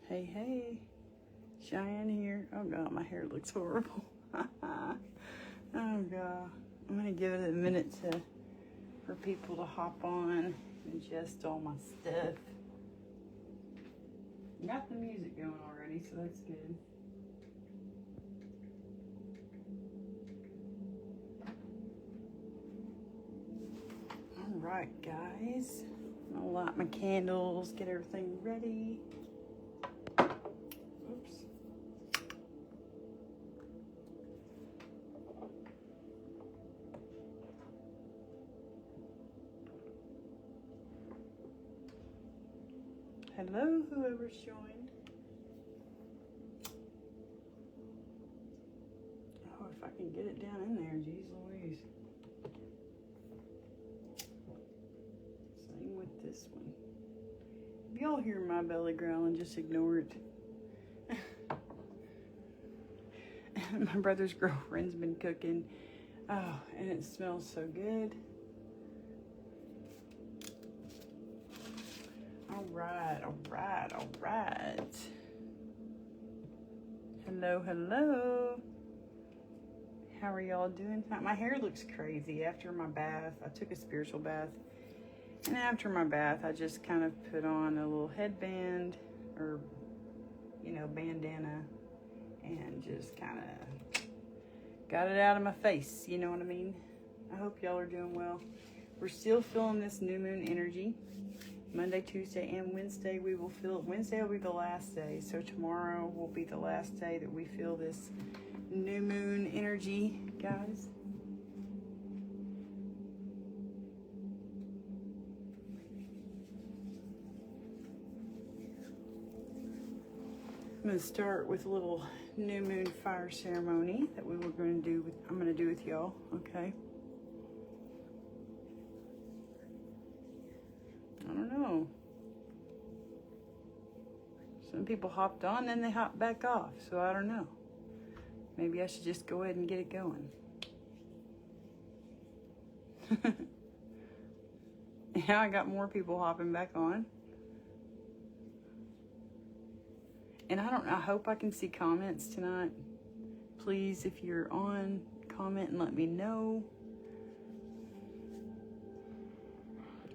Hey, hey, Cheyenne here. Oh God, my hair looks horrible. Oh God, I'm gonna give it a minute for people to hop on and adjust all my stuff. Got the music going already, so that's good. All right, guys. I'll light my candles, get everything ready. Oops. Hello, whoever's joined. Oh, if I can get it down in there, geez Louise. Same with this one. If y'all hear my belly growling, just ignore it. My brother's girlfriend's been cooking. Oh, and it smells so good. All right, all right, all right. Hello, hello. How are y'all doing tonight? My hair looks crazy after my bath. I took a spiritual bath. And after my bath, I just kind of put on a little headband or, bandana and just kind of got it out of my face. You know what I mean? I hope y'all are doing well. We're still feeling this new moon energy. Monday, Tuesday, and Wednesday, we will feel it. Wednesday will be the last day. So tomorrow will be the last day that we feel this new moon energy, guys. I'm going to start with a little new moon fire ceremony that I'm going to do with y'all, okay? I don't know. Some people hopped on, then they hopped back off, so I don't know. Maybe I should just go ahead and get it going. Yeah, I got more people hopping back on. And I hope I can see comments tonight. Please, if you're on, comment and let me know.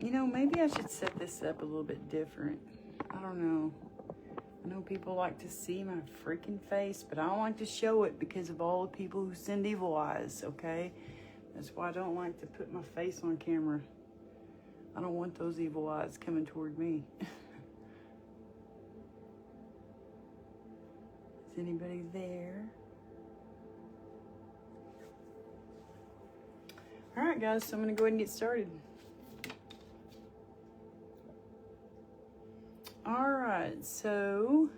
Maybe I should set this up a little bit different. I don't know. I know people like to see my freaking face, but I don't like to show it because of all the people who send evil eyes, okay? That's why I don't like to put my face on camera. I don't want those evil eyes coming toward me. Is anybody there? All right, guys, so I'm going to go ahead and get started. All right, so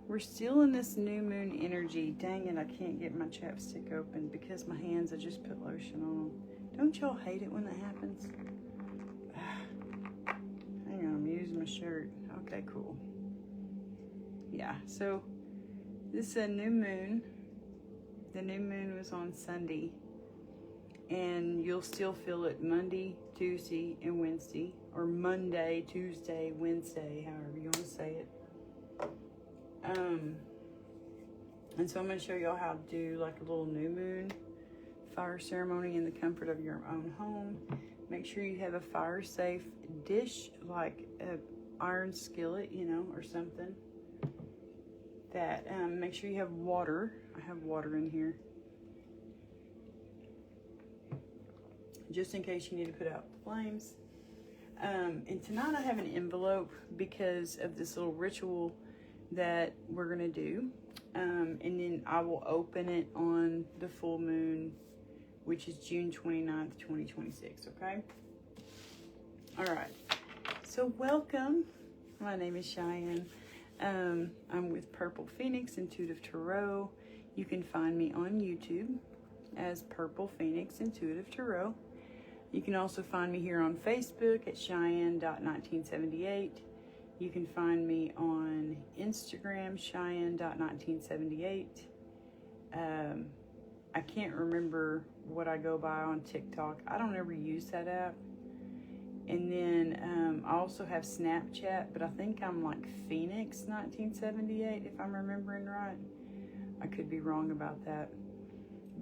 we're still in this new moon energy. Dang it, I can't get my chapstick open because my hands, I just put lotion on them. Don't y'all hate it when that happens? Hang on, I'm using my shirt. Okay, cool. Yeah, so this is a new moon. The new moon was on Sunday. And you'll still feel it Monday, Tuesday, and Wednesday. Or Monday, Tuesday, Wednesday, however you want to say it. And so I'm going to show y'all how to do like a little new moon fire ceremony in the comfort of your own home. Make sure you have a fire safe dish, like an iron skillet, or something. That, make sure you have water. I have water in here. Just in case you need to put out the flames. And tonight I have an envelope because of this little ritual that we're going to do. And then I will open it on the full moon, which is June 29th, 2026, okay? All right. So welcome. My name is Cheyenne. I'm with Purple Phoenix Intuitive Tarot. You can find me on YouTube as Purple Phoenix Intuitive Tarot. You can also find me here on Facebook at Cheyenne.1978. You can find me on Instagram, Cheyenne.1978. I can't remember what I go by on TikTok. I don't ever use that app. And then I also have Snapchat, but I think I'm like Phoenix 1978, if I'm remembering right. I could be wrong about that.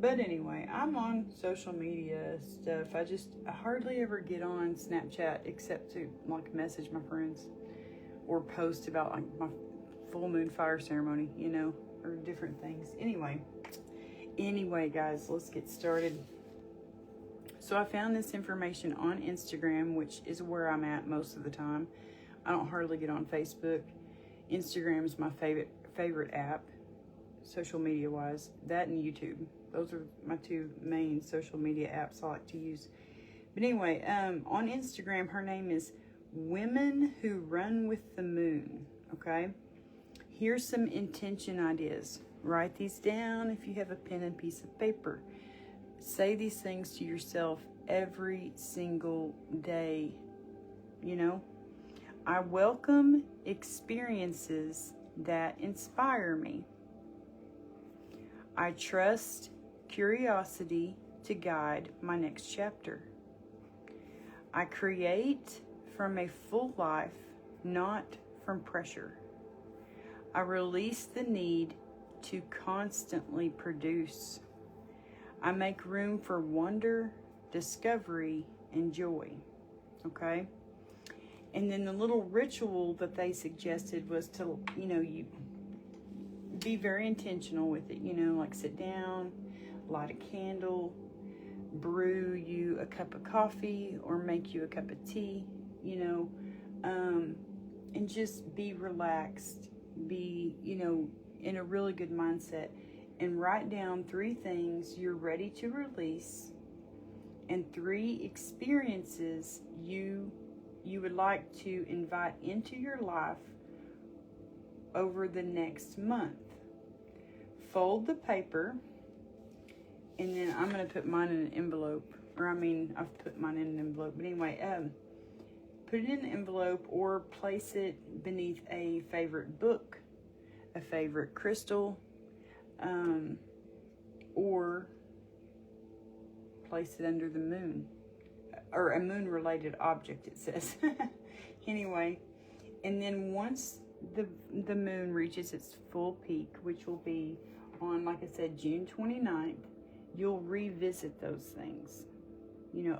But anyway, I'm on social media stuff. I hardly ever get on Snapchat except to like message my friends or post about like my full moon fire ceremony, you know, or different things. Anyway, guys, let's get started. So I found this information on Instagram, which is where I'm at most of the time. I don't hardly get on Facebook. Instagram is my favorite app, social media wise. That and YouTube. Those are my two main social media apps I like to use. But anyway, on Instagram, her name is Women Who Run with the Moon. Okay? Here's some intention ideas. Write these down if you have a pen and piece of paper. Say these things to yourself every single day. You know? I welcome experiences that inspire me. I trust curiosity to guide my next chapter. I create from a full life, not from pressure. I release the need to constantly produce. I make room for wonder, discovery, and joy. Okay? And then the little ritual that they suggested was to, you be very intentional with it, like sit down, light a candle, brew you a cup of coffee or make you a cup of tea, and just be relaxed, be, in a really good mindset, and write down 3 things you're ready to release and 3 experiences you would like to invite into your life over the next month. Fold the paper, and then I'm going to put mine in an envelope. I've put mine in an envelope. But anyway, put it in an envelope or place it beneath a favorite book, a favorite crystal, or place it under the moon. Or a moon-related object, it says. Anyway, and then once the moon reaches its full peak, which will be on, like I said, June 29th, you'll revisit those things.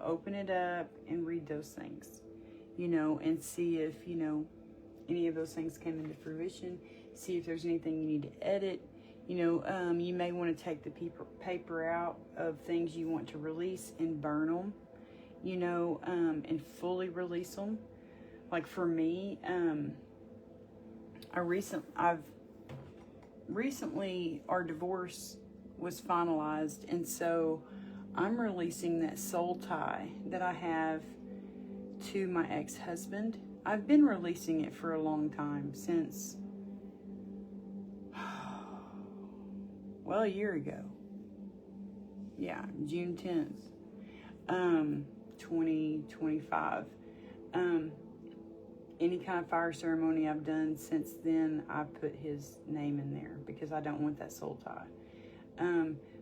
Open it up and read those things, and see if, any of those things came into fruition. See if there's anything you need to edit. You may want to take the paper out of things you want to release and burn them, and fully release them. Like for me, I've recently, our divorce was finalized, and so I'm releasing that soul tie that I have to my ex-husband. I've been releasing it for a long time, since, well, a year ago. Yeah, June 10th, 2025. Any kind of fire ceremony I've done since then, I put his name in there because I don't want that soul tie.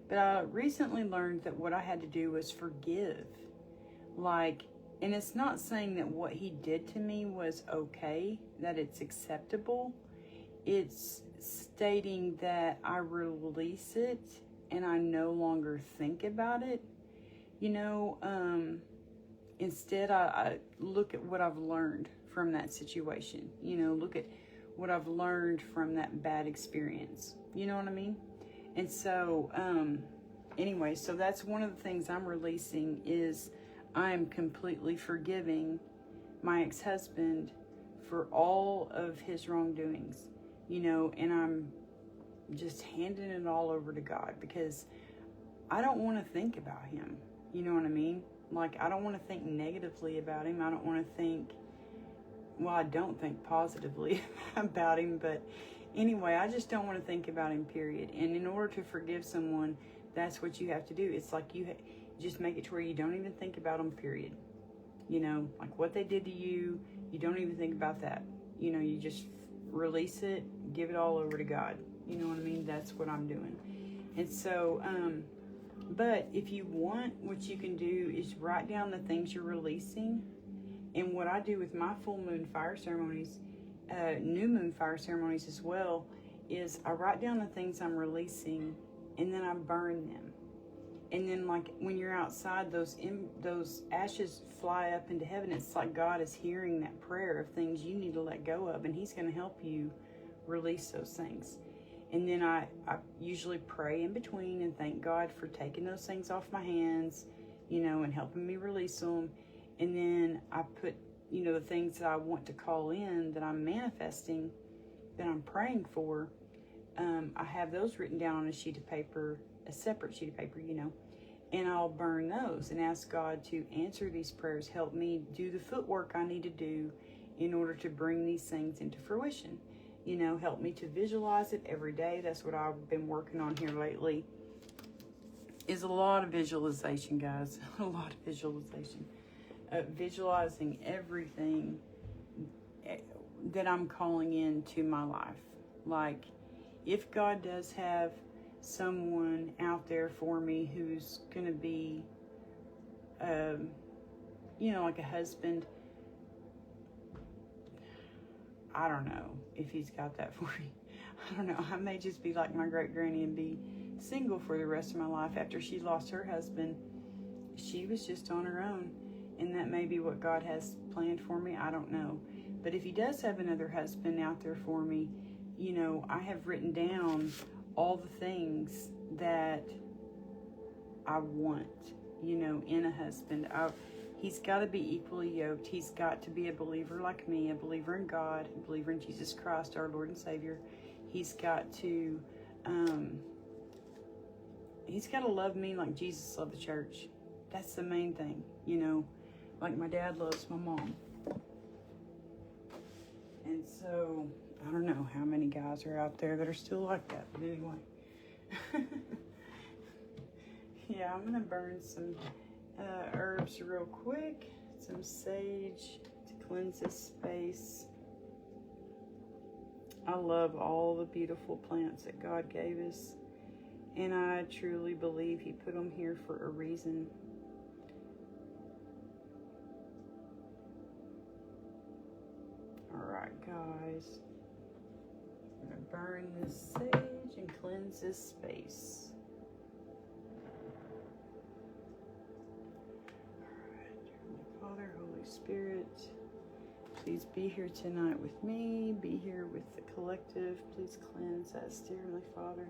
But I recently learned that what I had to do was forgive. And it's not saying that what he did to me was okay, that it's acceptable. It's stating that I release it and I no longer think about it. Instead, I look at what I've learned from that situation. Look at what I've learned from that bad experience. You know what I mean? And so, anyway, so that's one of the things I'm releasing is I am completely forgiving my ex-husband for all of his wrongdoings, and I'm just handing it all over to God because I don't want to think about him. You know what I mean? I don't want to think negatively about him. I don't want to think, I don't think positively about him, but anyway, I just don't want to think about him, period. And in order to forgive someone, that's what you have to do. It's like you just make it to where you don't even think about them, period. Like what they did to you, you don't even think about that. You just release it, give it all over to God. You know what I mean? That's what I'm doing. And so, but if you want, what you can do is write down the things you're releasing And what I do with my full moon fire ceremonies, new moon fire ceremonies as well, is I write down the things I'm releasing, and then I burn them. And then, like, when you're outside, those ashes fly up into heaven. It's like God is hearing that prayer of things you need to let go of, and He's going to help you release those things. And then I usually pray in between and thank God for taking those things off my hands, you know, and helping me release them. And then I put, you know, the things that I want to call in, that I'm manifesting, that I'm praying for. I have those written down on a sheet of paper, a separate sheet of paper, you know, and I'll burn those and ask God to answer these prayers, help me do the footwork I need to do in order to bring these things into fruition. You know, help me to visualize it every day. That's what I've been working on here lately, is a lot of visualization, guys. A lot of visualization. Visualizing everything that I'm calling into my life. Like, if God does have someone out there for me who's going to be, you know, like a husband, I don't know if He's got that for me. I don't know. I may just be like my great granny and be single for the rest of my life. After she lost her husband, she was just on her own. And that may be what God has planned for me. I don't know. But if He does have another husband out there for me, you know, I have written down all the things that I want, you know, in a husband. He's got to be equally yoked. He's got to be a believer like me, a believer in God, a believer in Jesus Christ, our Lord and Savior. He's got to love me like Jesus loved the church. That's the main thing, you know, like my dad loves my mom. And so, I don't know how many guys are out there that are still like that, but anyway. Yeah, I'm going to burn some herbs real quick. Some sage to cleanse this space. I love all the beautiful plants that God gave us. And I truly believe He put them here for a reason. Alright, guys. I'm going to burn this sage and cleanse this space. Father, Holy Spirit, please be here tonight with me. Be here with the collective. Please cleanse us, dear Heavenly Father.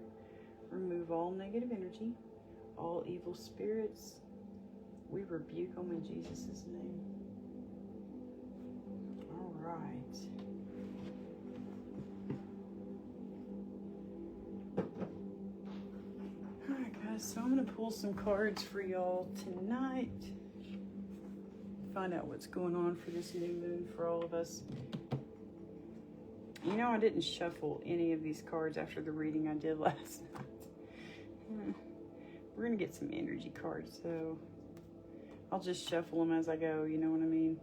Remove all negative energy, all evil spirits. We rebuke them in Jesus' name. All right. All right, guys. So I'm going to pull some cards for y'all tonight. Find out what's going on for this new moon for all of us. You know, I didn't shuffle any of these cards after the reading I did last night. We're going to get some energy cards, so I'll just shuffle them as I go, you know what I mean?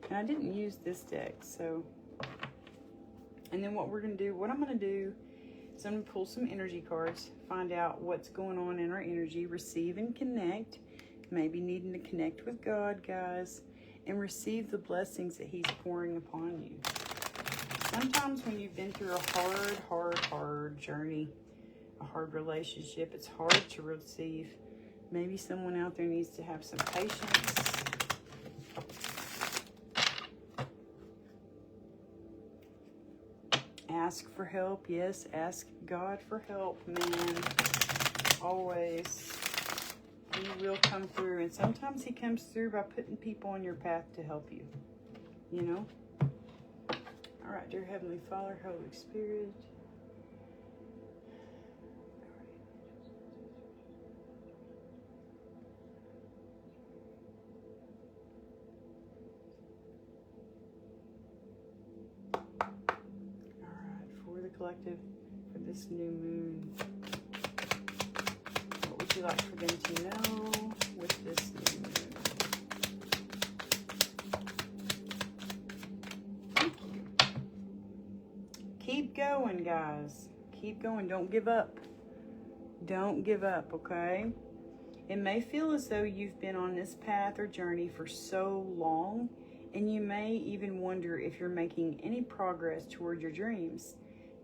And I didn't use this deck, so. And then what I'm going to do is I'm going to pull some energy cards, find out what's going on in our energy, receive and connect. Maybe needing to connect with God, guys, and receive the blessings that He's pouring upon you. Sometimes when you've been through a hard journey, a hard relationship, it's hard to receive. Maybe someone out there needs to have some patience. Ask for help. Yes, ask God for help, man. Always. He will come through, and sometimes He comes through by putting people on your path to help you, you know? All right, dear Heavenly Father, Holy Spirit. All right, for the collective, for this new moon. What would you like for them to know with this new moon? Thank you. Keep going, guys. Keep going. Don't give up. Don't give up, okay? It may feel as though you've been on this path or journey for so long, and you may even wonder if you're making any progress toward your dreams.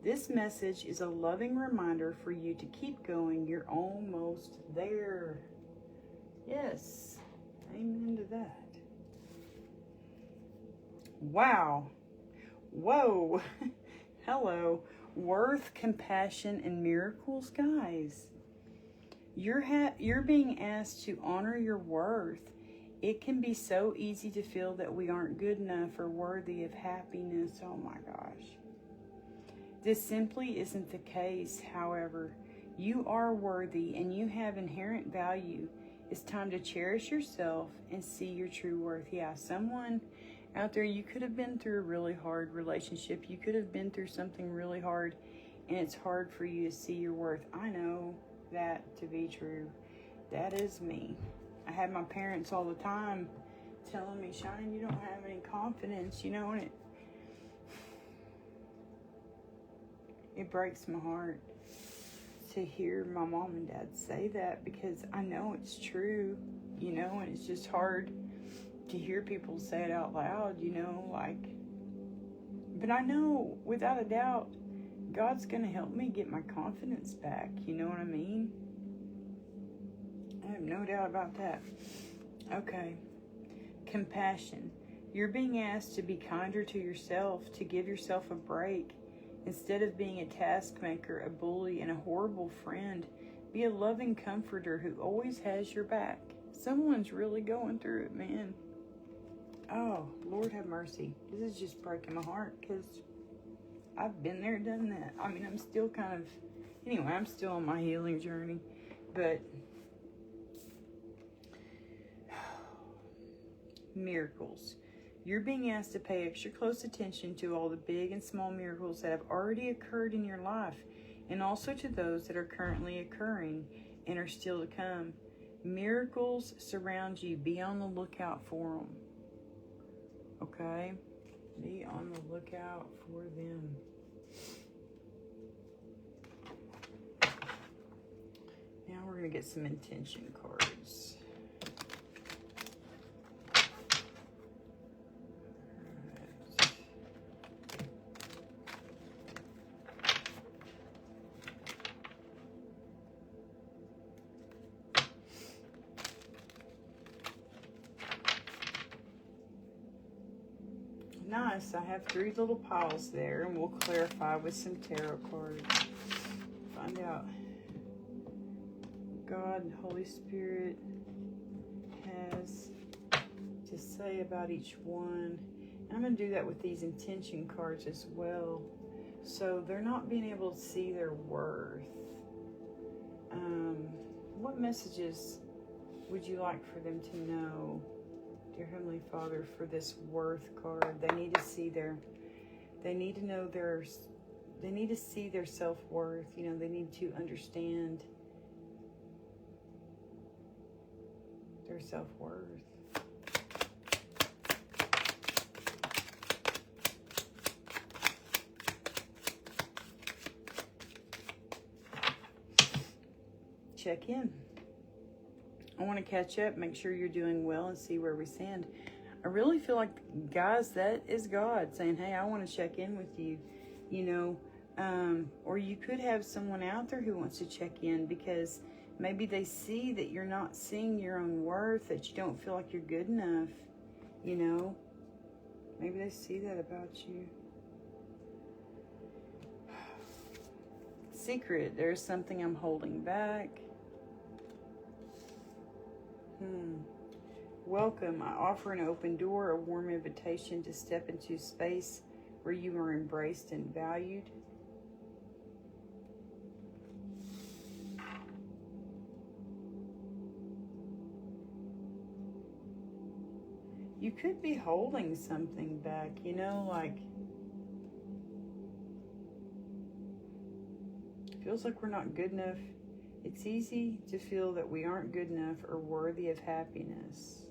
This message is a loving reminder for you to keep going. You're almost there. Yes, amen to that. Wow. Whoa. Hello. Worth, compassion, and miracles, guys. You're being asked to honor your worth. It can be so easy to feel that we aren't good enough or worthy of happiness. Oh my gosh. This simply isn't the case. However, you are worthy and you have inherent value. It's time to cherish yourself and see your true worth. Yeah, someone out there, you could have been through a really hard relationship. You could have been through something really hard, and it's hard for you to see your worth. I know that to be true. That is me. I had my parents all the time telling me, Shine, you don't have any confidence, you know, and it breaks my heart to hear my mom and dad say that, because I know it's true, you know, and it's just hard to hear people say it out loud, you know, like, but I know without a doubt God's gonna help me get my confidence back, you know what I mean? I have no doubt about that. Okay. Compassion. You're being asked to be kinder to yourself, to give yourself a break. Instead of being a taskmaker, a bully, and a horrible friend, be a loving comforter who always has your back. Someone's really going through it, man. Oh, Lord have mercy. This is just breaking my heart, because I've been there, done that. I mean, I'm still I'm still on my healing journey, but miracles. You're being asked to pay extra close attention to all the big and small miracles that have already occurred in your life, and also to those that are currently occurring and are still to come. Miracles surround you. Be on the lookout for them. Okay? Be on the lookout for them. Now we're going to get some intention cards. Nice. I have 3 little piles there, and we'll clarify with some tarot cards. Find out God and Holy Spirit has to say about each one. And I'm going to do that with these intention cards as well. So they're not being able to see their worth. What messages would you like for them to know, dear Heavenly Father, for this worth card? They need to see they need to know they need to see their self-worth. You know, they need to understand their self-worth. Check in. I want to catch up, make sure you're doing well, and see where we stand. I really feel like, guys, that is God saying, hey, I want to check in with you, you know, or you could have someone out there who wants to check in, because maybe they see that you're not seeing your own worth, that you don't feel like you're good enough, you know. Maybe they see that about you. Secret, there's something I'm holding back. Welcome. I offer an open door, a warm invitation to step into space where you are embraced and valued. You could be holding something back, you know, like, it feels like we're not good enough. It's easy to feel that we aren't good enough or worthy of happiness.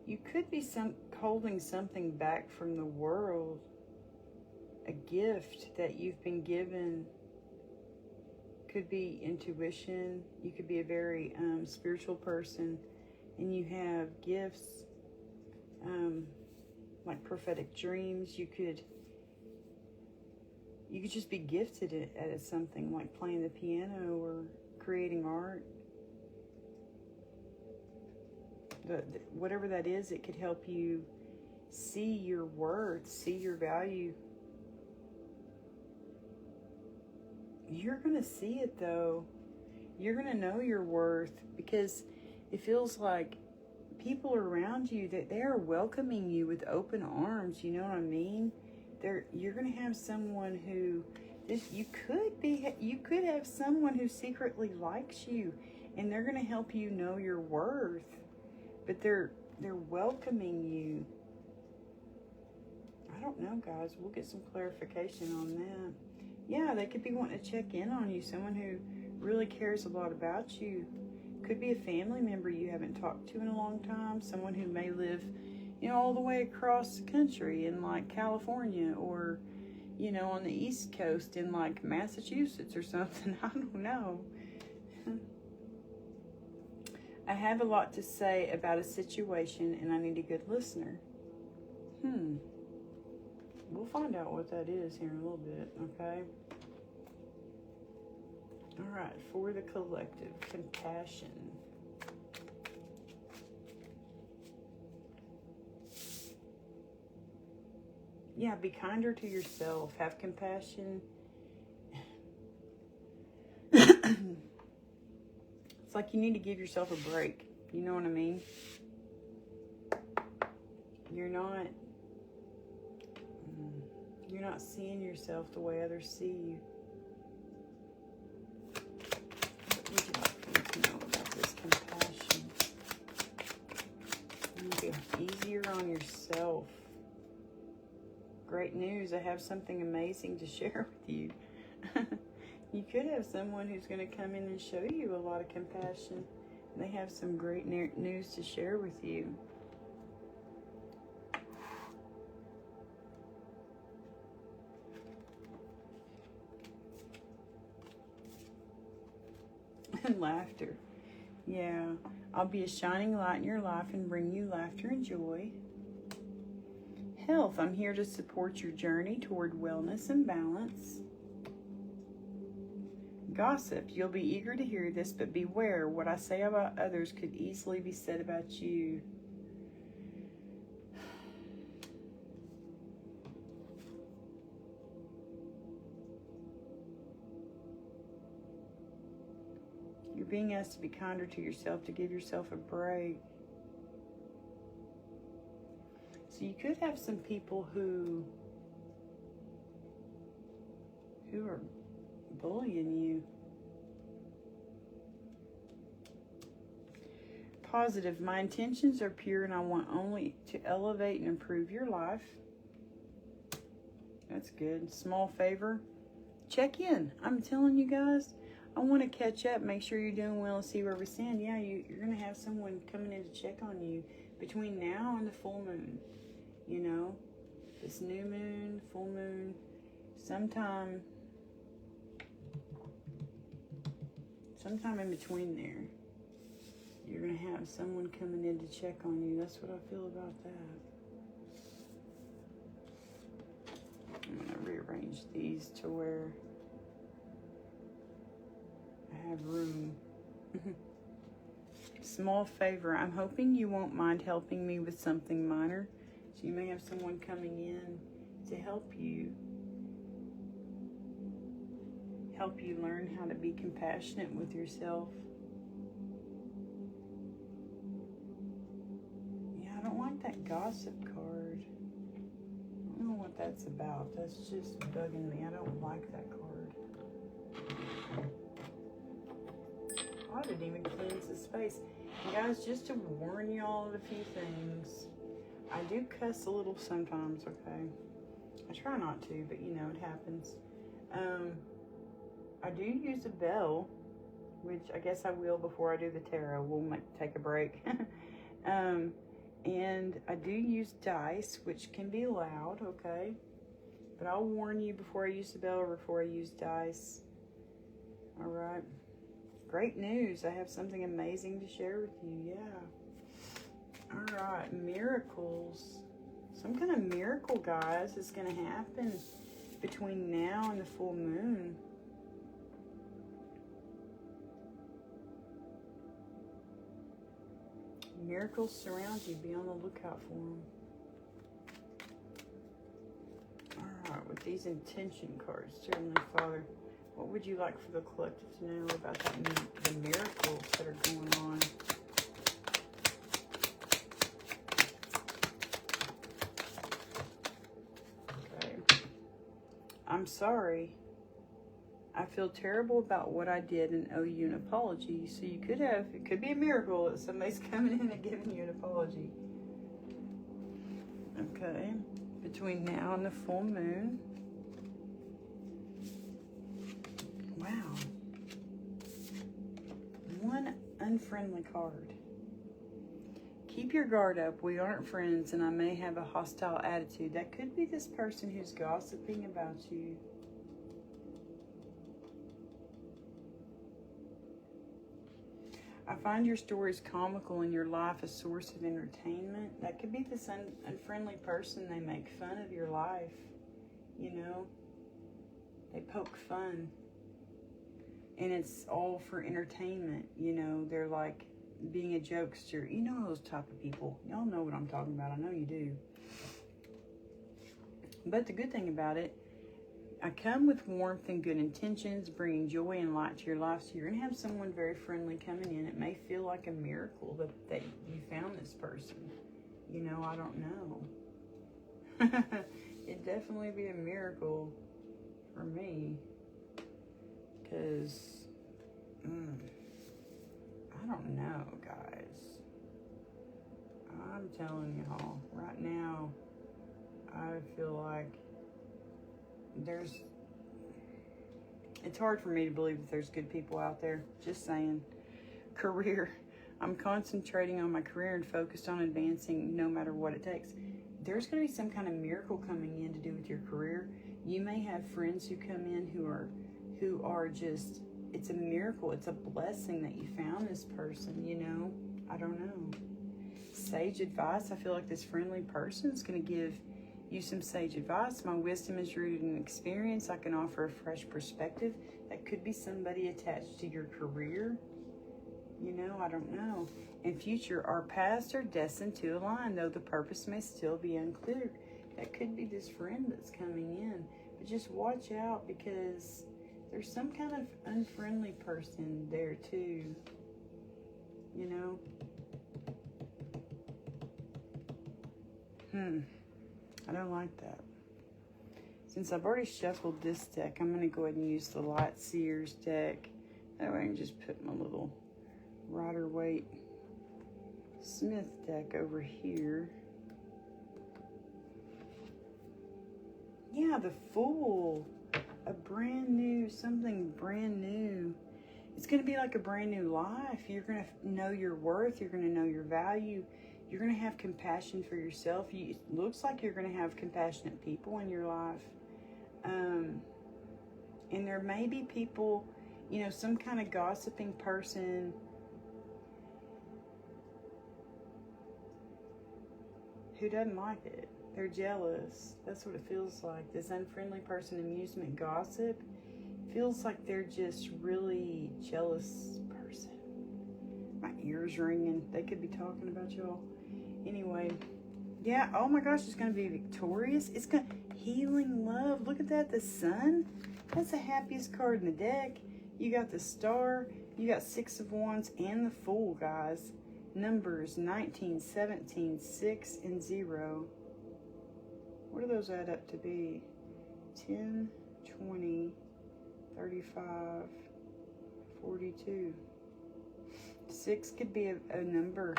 You could be holding something back from the world, a gift that you've been given could be intuition. You could be a very spiritual person, and you have gifts, like prophetic dreams. You could just be gifted at something like playing the piano or creating art. Whatever that is, it could help you see your worth, see your value. You're going to see it, though. You're going to know your worth, because it feels like people around you, that they are welcoming you with open arms. You know what I mean? You're going to have someone who, you could have someone who secretly likes you, and they're going to help you know your worth. But they're welcoming you. I don't know, guys. We'll get some clarification on that. Yeah, they could be wanting to check in on you. Someone who really cares a lot about you. Could be a family member you haven't talked to in a long time. Someone who may live, all the way across the country in like California, or, on the East Coast in like Massachusetts or something. I don't know. I have a lot to say about a situation, and I need a good listener. We'll find out what that is here in a little bit, okay? All right, for the collective, compassion. Yeah, be kinder to yourself. Have compassion. It's like you need to give yourself a break. You know what I mean? You're not seeing yourself the way others see you. What would you like me to know about this compassion? You need to be easier on yourself. Great news, I have something amazing to share with you. You could have someone who's going to come in and show you a lot of compassion. They have some great news to share with you. And laughter. Yeah, I'll be a shining light in your life and bring you laughter and joy. Health, I'm here to support your journey toward wellness and balance. Gossip, you'll be eager to hear this, but beware, what I say about others could easily be said about you. You're being asked to be kinder to yourself, to give yourself a break. So you could have some people who are bullying you. Positive, my intentions are pure and I want only to elevate and improve your life. That's good. Small favor, check in. I'm telling you guys, I want to catch up, make sure you're doing well and see where we stand. Yeah, you're going to have someone coming in to check on you between now and the full moon. This new moon, full moon, sometime in between there, you're going to have someone coming in to check on you. That's what I feel about that. I'm going to rearrange these to where I have room. Small favor. I'm hoping you won't mind helping me with something minor. So you may have someone coming in to help you learn how to be compassionate with yourself. Yeah, I don't like that gossip card. I don't know what that's about. That's just bugging me. I don't like that card. Oh, I didn't even cleanse the space. And guys, just to warn y'all of a few things, I do cuss a little sometimes, okay? I try not to, but it happens. I do use a bell, which I guess I will before I do the tarot. We'll take a break. And I do use dice, which can be loud, okay? But I'll warn you before I use the bell or before I use dice. All right. Great news. I have something amazing to share with you. Yeah. All right. Miracles. Some kind of miracle, guys, is going to happen between now and the full moon. Miracles surround you. Be on the lookout for them. All right, with these intention cards, dear Heavenly Father, what would you like for the collective to know about the miracles that are going on? Okay. I'm sorry. I feel terrible about what I did and owe you an apology. So you could have, it could be a miracle that somebody's coming in and giving you an apology. Okay. Between now and the full moon. Wow. One unfriendly card. Keep your guard up. We aren't friends and I may have a hostile attitude. That could be this person who's gossiping about you. I find your stories comical and your life a source of entertainment. That could be this unfriendly person. They make fun of your life, you know. They poke fun. And it's all for entertainment, you know. They're like being a jokester. You know those type of people. Y'all know what I'm talking about. I know you do. But the good thing about it, I come with warmth and good intentions, bringing joy and light to your life. So you're going to have someone very friendly coming in. It may feel like a miracle that you found this person. You know, I don't know. It'd definitely be a miracle for me. Because, I don't know, guys. I'm telling y'all, right now, I feel like it's hard for me to believe that there's good people out there. Just saying. Career. I'm concentrating on my career and focused on advancing no matter what it takes. There's going to be some kind of miracle coming in to do with your career. You may have friends who come in who are just, it's a miracle. It's a blessing that you found this person, you know. I don't know. Sage advice. I feel like this friendly person is going to give you some sage advice. My wisdom is rooted in experience. I can offer a fresh perspective. That could be somebody attached to your career. You know, I don't know. In future, our paths are destined to align, though the purpose may still be unclear. That could be this friend that's coming in. But just watch out, because there's some kind of unfriendly person there too. You know? I don't like that. Since I've already shuffled this deck, I'm going to go ahead and use the Light Seers deck. That way I can just put my little Rider-Waite Smith deck over here. Yeah, the Fool. A brand new, something brand new. It's going to be like a brand new life. You're going to know your worth. You're going to know your value. You're going to have compassion for yourself. It looks like you're going to have compassionate people in your life. And there may be people, you know, some kind of gossiping person who doesn't like it. They're jealous. That's what it feels like. This unfriendly person, amusement, gossip, feels like they're just really jealous person. My ears ringing. They could be talking about y'all. Anyway, yeah, oh my gosh, it's going to be victorious. It's going to healing love. Look at that, the sun. That's the happiest card in the deck. You got the Star. You got 6 of Wands and the Fool, guys. Numbers 19, 17, 6, and 0. What do those add up to be? 10, 20, 35, 42. 6 could be a number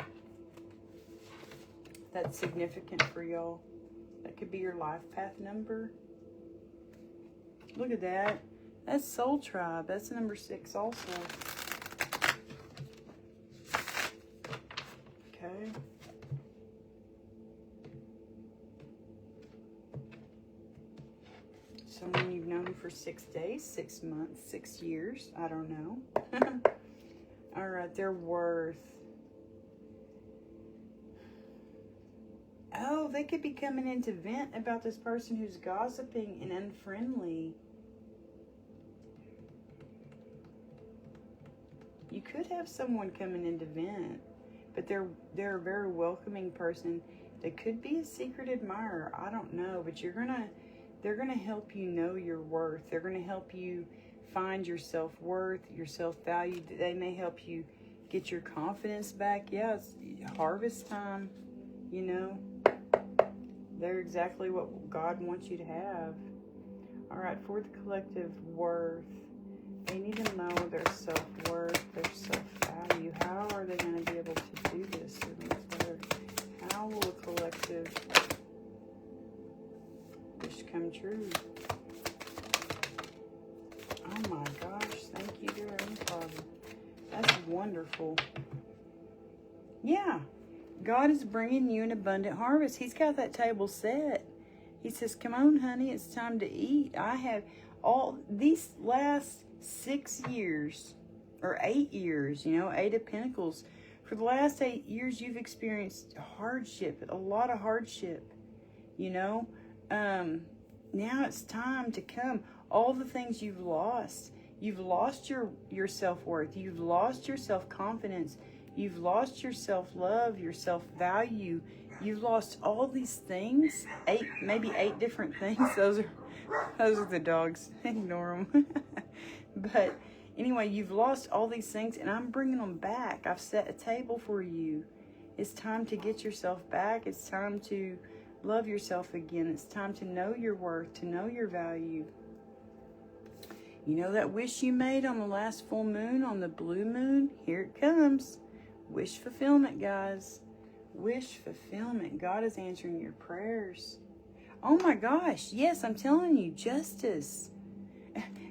that's significant for y'all. That could be your life path number. Look at that. That's Soul Tribe. That's number 6 also. Okay. Someone you've known for 6 days, 6 months, 6 years. I don't know. All right, their worth. Oh, they could be coming in to vent about this person who's gossiping and unfriendly. You could have someone coming in to vent, but they're a very welcoming person. They could be a secret admirer. I don't know, but they're gonna help you know your worth. They're gonna help you find your self-worth, your self-value. They may help you get your confidence back. Yeah, it's harvest time, you know. They're exactly what God wants you to have. All right, for the collective worth, they need to know their self-worth, their self-value. How are they going to be able to do this? How will a collective wish come true? Oh my gosh, thank you, dear Heavenly Father. That's wonderful. Yeah. God is bringing you an abundant harvest. He's got that table set. He says, come on, honey, it's time to eat. I have all these last 6 years, or 8 years, you know, 8 of Pentacles. For the last 8 years, you've experienced hardship, a lot of hardship, you know. Now it's time to come. All the things you've lost your self-worth. You've lost your self-confidence. You've lost your self-love, your self-value. You've lost all these things. Maybe 8 different things. Those are the dogs. Ignore them. But anyway, you've lost all these things, and I'm bringing them back. I've set a table for you. It's time to get yourself back. It's time to love yourself again. It's time to know your worth, to know your value. You know that wish you made on the last full moon, on the blue moon? Here it comes. Wish fulfillment, guys. Wish fulfillment. God is answering your prayers. Oh my gosh. Yes, I'm telling you, justice.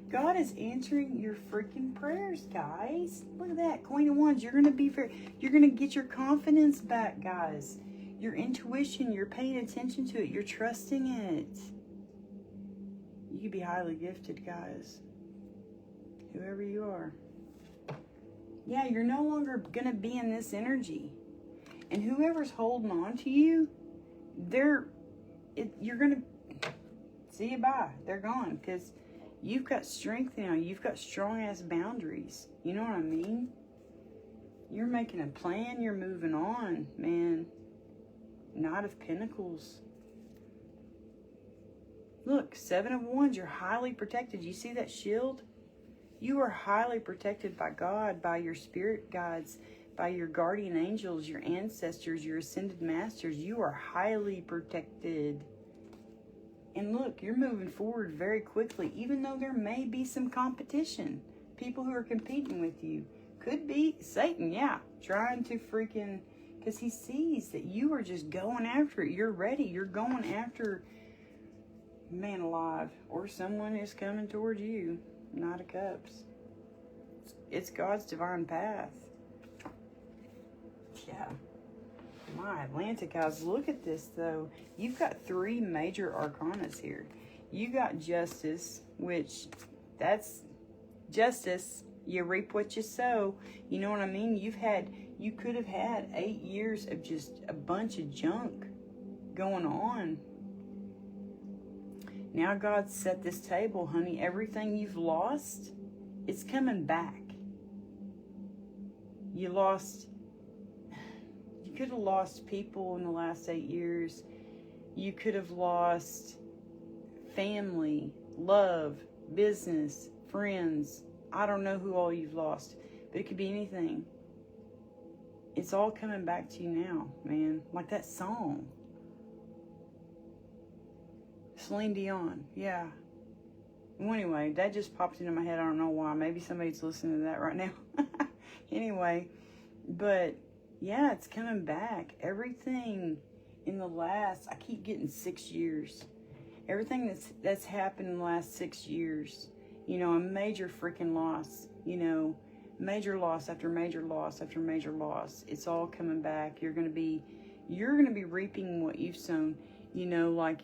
God is answering your freaking prayers, guys. Look at that. Queen of Wands. You're going to get your confidence back, guys. Your intuition. You're paying attention to it. You're trusting it. You could be highly gifted, guys. Whoever you are. Yeah, you're no longer going to be in this energy. And whoever's holding on to you, you're going to see you bye. They're gone, because you've got strength now. You've got strong-ass boundaries. You know what I mean? You're making a plan. You're moving on, man. Knight of Pentacles. Look, 7 of Wands. You're highly protected. You see that shield? You are highly protected by God, by your spirit guides, by your guardian angels, your ancestors, your ascended masters. You are highly protected. And look, you're moving forward very quickly, even though there may be some competition. People who are competing with you. Could be Satan, yeah, trying to freaking, because he sees that you are just going after it. You're ready. You're going after man alive, or someone is coming towards you. Knight of Cups. It's God's divine path. Yeah. My Atlantic guys, look at this though. You've got 3 major arcanas here. You got Justice, which that's justice. You reap what you sow. You know what I mean? You could have had 8 years of just a bunch of junk going on. Now God set this table, honey. Everything you've lost, it's coming back. You could have lost people in the last 8 years. You could have lost family, love, business, friends. I don't know who all you've lost, but it could be anything. It's all coming back to you now, man. Like that song. Celine Dion, yeah. Well, anyway, that just popped into my head. I don't know why. Maybe somebody's listening to that right now. Anyway, but yeah, it's coming back. Everything in the last, I keep getting 6 years. Everything that's happened in the last 6 years, you know, a major freaking loss, you know, major loss after major loss after major loss. It's all coming back. You're gonna be reaping what you've sown, you know, like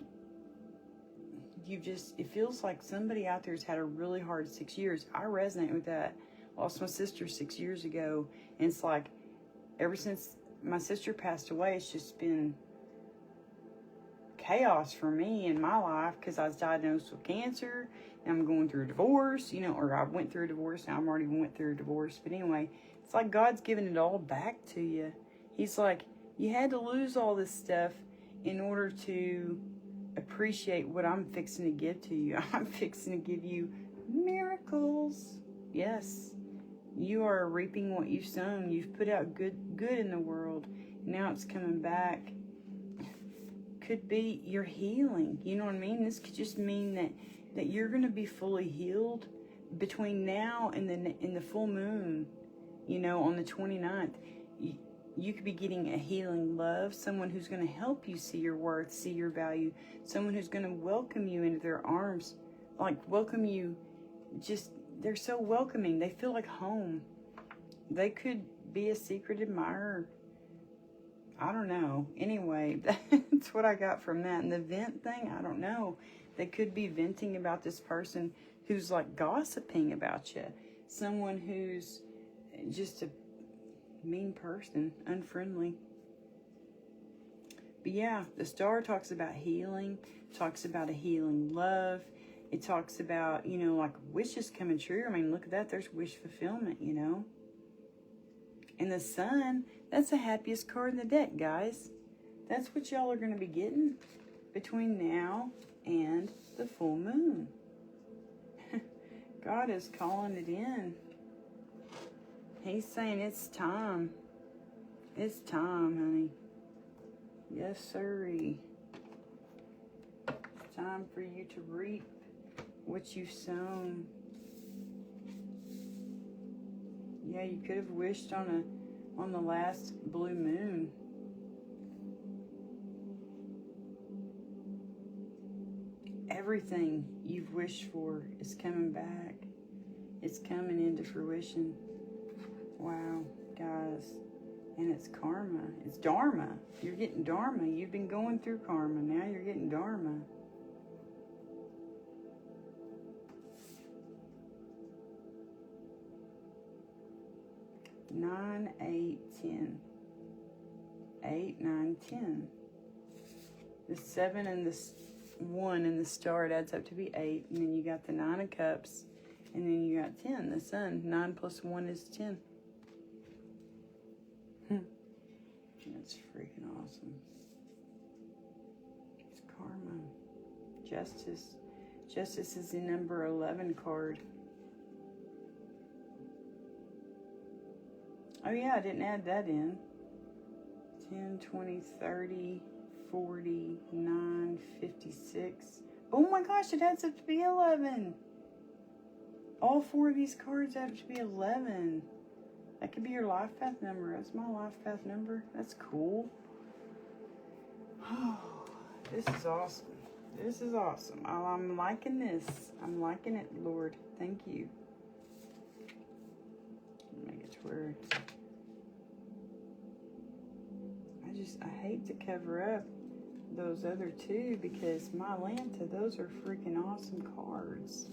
it feels like somebody out there's had a really hard 6 years. I resonate with that. Lost my sister 6 years ago, and it's like ever since my sister passed away, it's just been chaos for me in my life because I was diagnosed with cancer and I'm going through a divorce, you know, or I went through a divorce. Now I'm already went through a divorce. But anyway, it's like God's giving it all back to you. He's like, you had to lose all this stuff in order to appreciate what I'm fixing to give to you. I'm fixing to give you miracles. Yes, you are reaping what you've sown. You've put out good in the world. Now it's coming back. Could be your healing. You know what I mean? This could just mean that you're going to be fully healed between now and the full moon. You know, on the 29th. You could be getting a healing love, someone who's going to help you see your worth, see your value, someone who's going to welcome you into their arms, like welcome you, just, they're so welcoming, they feel like home. They could be a secret admirer. I don't know. Anyway, that's what I got from that. And the vent thing, I don't know. They could be venting about this person who's like gossiping about you, someone who's just a mean person, unfriendly. But yeah, the star talks about healing, talks about a healing love. It talks about, you know, like wishes coming true. I mean, look at that. There's wish fulfillment, you know. And the sun, that's the happiest card in the deck, guys. That's what y'all are going to be getting between now and the full moon. God is calling it in. He's saying it's time. It's time, honey. Yes, sirree. It's time for you to reap what you've sown. Yeah, you could have wished on the last blue moon. Everything you've wished for is coming back. It's coming into fruition. Wow, guys. And it's karma. It's dharma. You're getting dharma. You've been going through karma. Now you're getting dharma. Nine, 8, 10. 8, 9, 10. The 7 and the 1 and the star, it adds up to be 8. And then you got the 9 of cups. And then you got 10, the sun. 9 plus 1 is 10. That's freaking awesome. It's karma. Justice. Justice is the number 11 card. Oh yeah, I didn't add that in. 10, 20, 30, 40, 9, 56. Oh my gosh, it adds up to be 11. All 4 of these cards add up to be 11. That could be your life path number. That's my life path number. That's cool. Oh, this is awesome. This is awesome. I'm liking this. I'm liking it, Lord. Thank you. Make it to where I hate to cover up those other 2 because my Lanta, those are freaking awesome cards.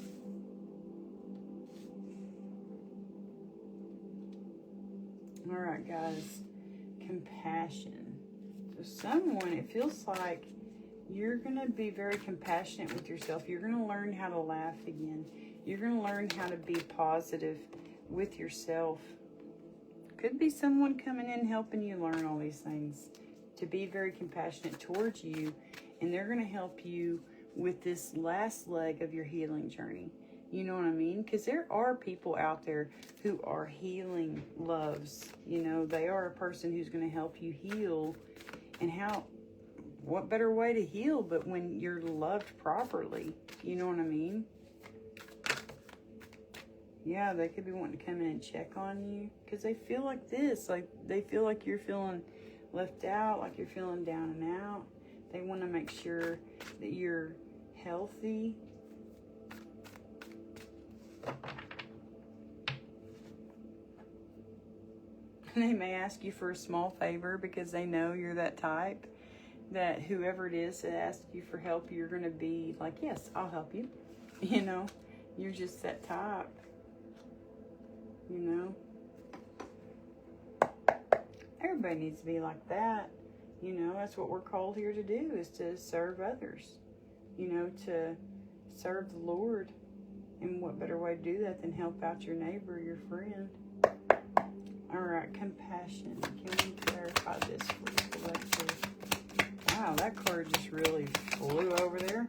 All right, guys. Compassion. So someone, it feels like you're going to be very compassionate with yourself. You're going to learn how to laugh again. You're going to learn how to be positive with yourself. Could be someone coming in helping you learn all these things. To be very compassionate towards you. And they're going to help you with this last leg of your healing journey. You know what I mean? Because there are people out there who are healing loves. You know, they are a person who's going to help you heal. And what better way to heal but when you're loved properly? You know what I mean? Yeah, they could be wanting to come in and check on you. Because they feel like this. Like, they feel like you're feeling left out, like you're feeling down and out. They want to make sure that you're healthy. They may ask you for a small favor because they know you're that type. that whoever it is that asks you for help, you're going to be like, yes, I'll help you. You know, you're just that type. You know, everybody needs to be like that. You know, that's what we're called here to do, is to serve others. You know, to serve the Lord. And what better way to do that than help out your neighbor, your friend? All right, compassion. Can we clarify this for the collective? Wow, that card just really flew over there.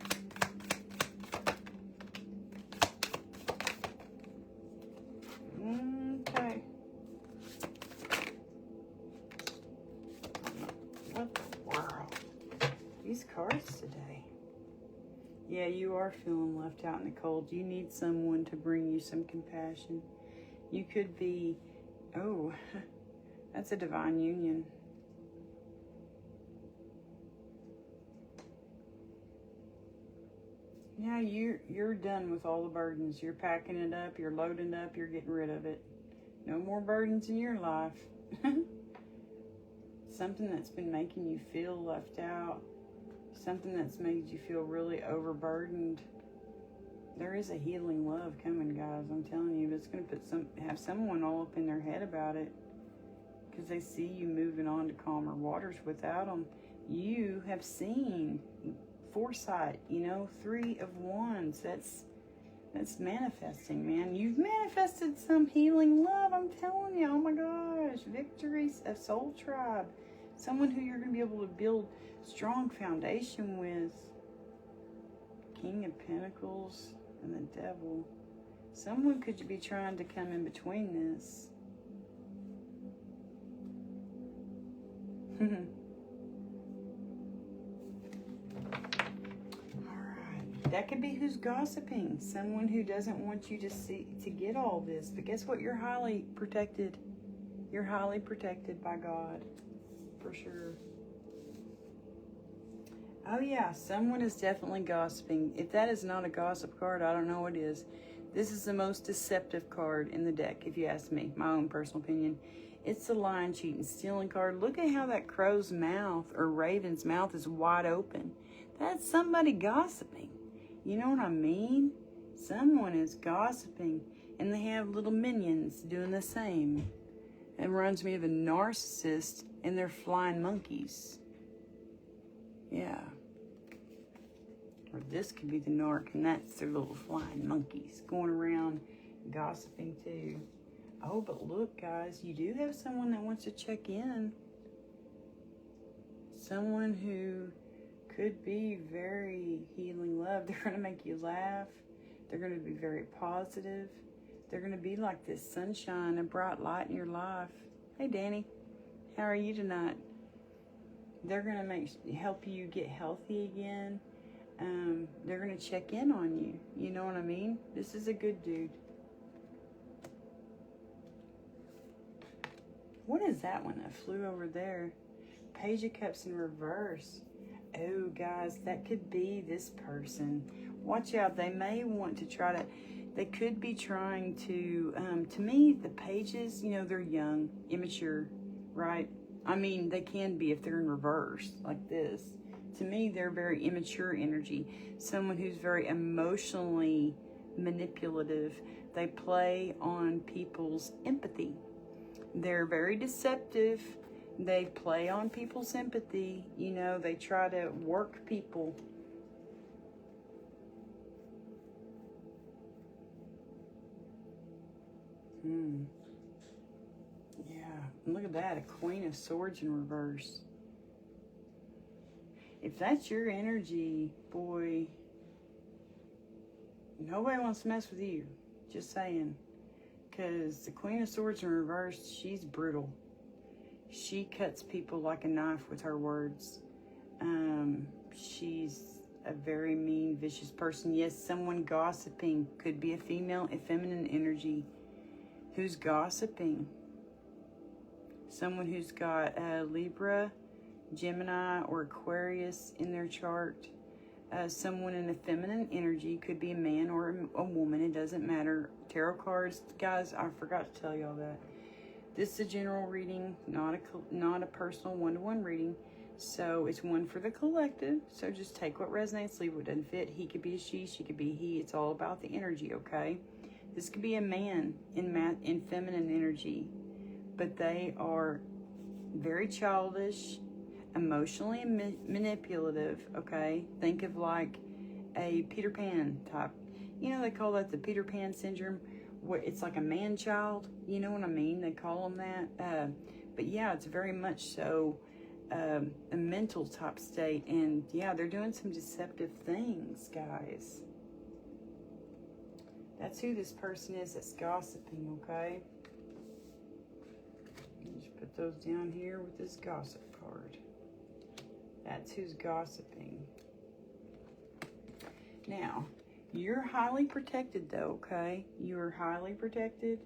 Okay. What the world? These cards today. Yeah, you are feeling left out in the cold. You need someone to bring you some compassion. You could be, oh, that's a divine union. Yeah, you're done with all the burdens. You're packing it up, you're loading up, you're getting rid of it. No more burdens in your life. Something that's been making you feel left out. Something that's made you feel really overburdened. There is a healing love coming, guys. I'm telling you, but it's going to have someone all up in their head about it, because they see you moving on to calmer waters without them. You have seen foresight, you know, 3 of Wands. That's manifesting, man. You've manifested some healing love. I'm telling you. Oh my gosh, victories, a soul tribe, someone who you're going to be able to build strong foundation with. King of Pentacles and the Devil. Someone could be trying to come in between this. Alright. That could be who's gossiping. Someone who doesn't want you to get all this. But guess what? You're highly protected. You're highly protected by God. For sure. Oh yeah, someone is definitely gossiping. If that is not a gossip card, I don't know what is. This is the most deceptive card in the deck, if you ask me. My own personal opinion. It's the lying, cheating, stealing card. Look at how that crow's mouth or raven's mouth is wide open. That's somebody gossiping. You know what I mean? Someone is gossiping, and they have little minions doing the same. It reminds me of a narcissist and their flying monkeys. Yeah. Or this could be the narc, and that's their little flying monkeys going around gossiping too. Oh, but look, guys, you do have someone that wants to check in. Someone who could be very healing love. They're going to make you laugh. They're going to be very positive. They're going to be like this sunshine, a bright light in your life. Hey, Danny. How are you tonight? They're going to help you get healthy again. They're going to check in on you. You know what I mean? This is a good dude. What is that one that flew over there? Page of Cups in reverse. Oh, guys, that could be this person. Watch out. They may want to try to... They could be trying to me, the pages, you know, they're young, immature, right? I mean, they can be if they're in reverse, like this. To me, they're very immature energy. Someone who's very emotionally manipulative. They play on people's empathy. They're very deceptive. They play on people's empathy. You know, they try to work people. Yeah, look at that, a Queen of Swords in reverse. If that's your energy, boy, nobody wants to mess with you. Just saying. Because the Queen of Swords in reverse, she's brutal. She cuts people like a knife with her words. She's a very mean, vicious person. Yes, someone gossiping. Could be a female, a feminine energy. Who's gossiping? Someone who's got Libra, Gemini, or Aquarius in their chart. Someone in a feminine energy. Could be a man or a woman. It doesn't matter. Tarot cards, guys, I forgot to tell y'all that. This is a general reading, not a personal one-to-one reading. So it's one for the collective. So just take what resonates, leave what doesn't fit. He could be a she could be a he. It's all about the energy, okay? This could be a man in feminine energy, but they are very childish, emotionally manipulative, okay? Think of like a Peter Pan type. You know, they call that the Peter Pan syndrome, where it's like a man-child. You know what I mean? They call them that. But yeah, it's very much so a mental type state. And yeah, they're doing some deceptive things, guys. That's who this person is that's gossiping, okay? Just put those down here with this gossip card. That's who's gossiping. Now, you're highly protected though, okay? You're highly protected.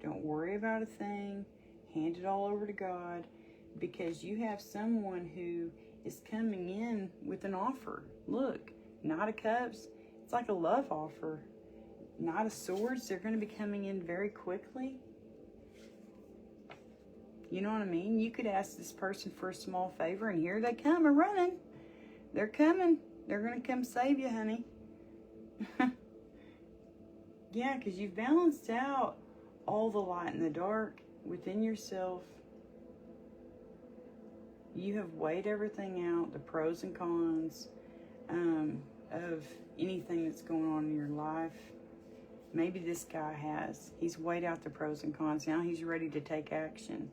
Don't worry about a thing. Hand it all over to God, because you have someone who is coming in with an offer. Look, Knight of Cups. It's like a love offer. Knight of Swords. They're going to be coming in very quickly. You know what I mean? You could ask this person for a small favor, and here they come a-running. They're coming. They're going to come save you, honey. Yeah, because you've balanced out all the light and the dark within yourself. You have weighed everything out, the pros and cons of anything that's going on in your life. Maybe this guy has. He's weighed out the pros and cons. Now he's ready to take action.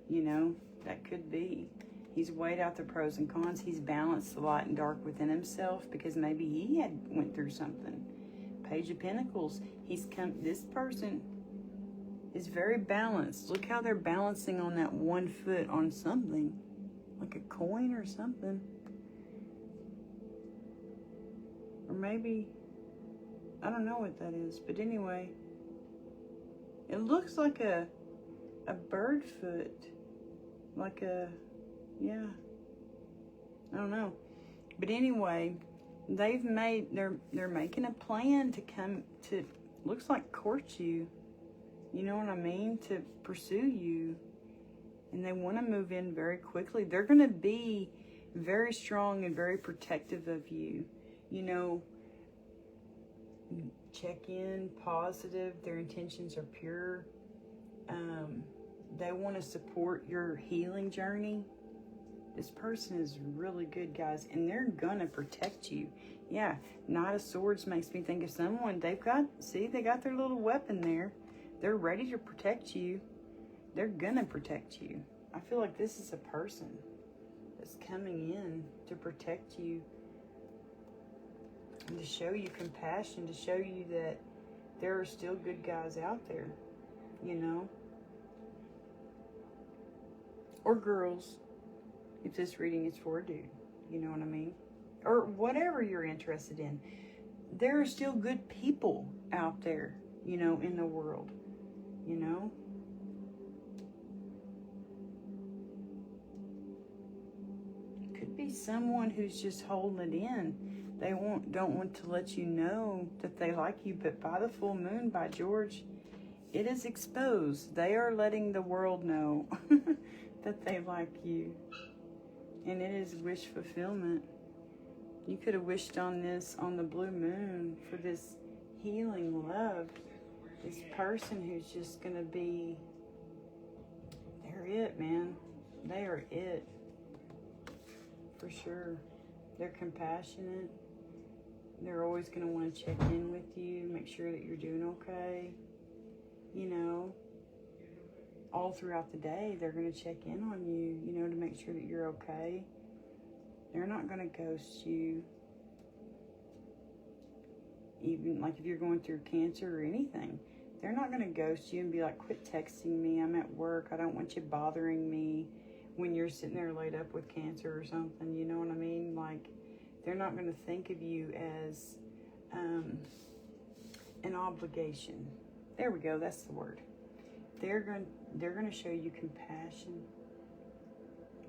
You know, that could be. He's weighed out the pros and cons. He's balanced the light and dark within himself, because maybe he had went through something. Page of Pentacles. This person is very balanced. Look how they're balancing on that 1 foot on something. Like a coin or something. Or maybe, I don't know what that is. But anyway, it looks like a bird foot. Like a, yeah. I don't know. But anyway, they're making a plan to come to, looks like court you. You know what I mean? To pursue you. And they want to move in very quickly. They're going to be very strong and very protective of you. You know, check in, positive. Their intentions are pure. They want to support your healing journey. This person is really good, guys. And they're going to protect you. Yeah, Knight of Swords makes me think of someone. They got their little weapon there. They're ready to protect you. They're gonna protect you. I feel like this is a person that's coming in to protect you and to show you compassion, to show you that there are still good guys out there, you know? Or girls, if this reading is for a dude, you know what I mean? Or whatever you're interested in. There are still good people out there, you know, in the world, you know? Be someone who's just holding it in. They don't want to let you know that they like you, but by the full moon, by George, it is exposed. They are letting the world know that they like you. And it is wish fulfillment. You could have wished on this on the blue moon for this healing love. This person who's just gonna be, they're it, man. They are it. For sure. They're compassionate. They're always going to want to check in with you, make sure that you're doing okay. You know, all throughout the day, they're going to check in on you, you know, to make sure that you're okay. They're not going to ghost you. Even like if you're going through cancer or anything, they're not going to ghost you and be like, quit texting me, I'm at work, I don't want you bothering me. When you're sitting there laid up with cancer or something, you know what I mean? Like, they're not going to think of you as an obligation. There we go. That's the word. They're going to show you compassion.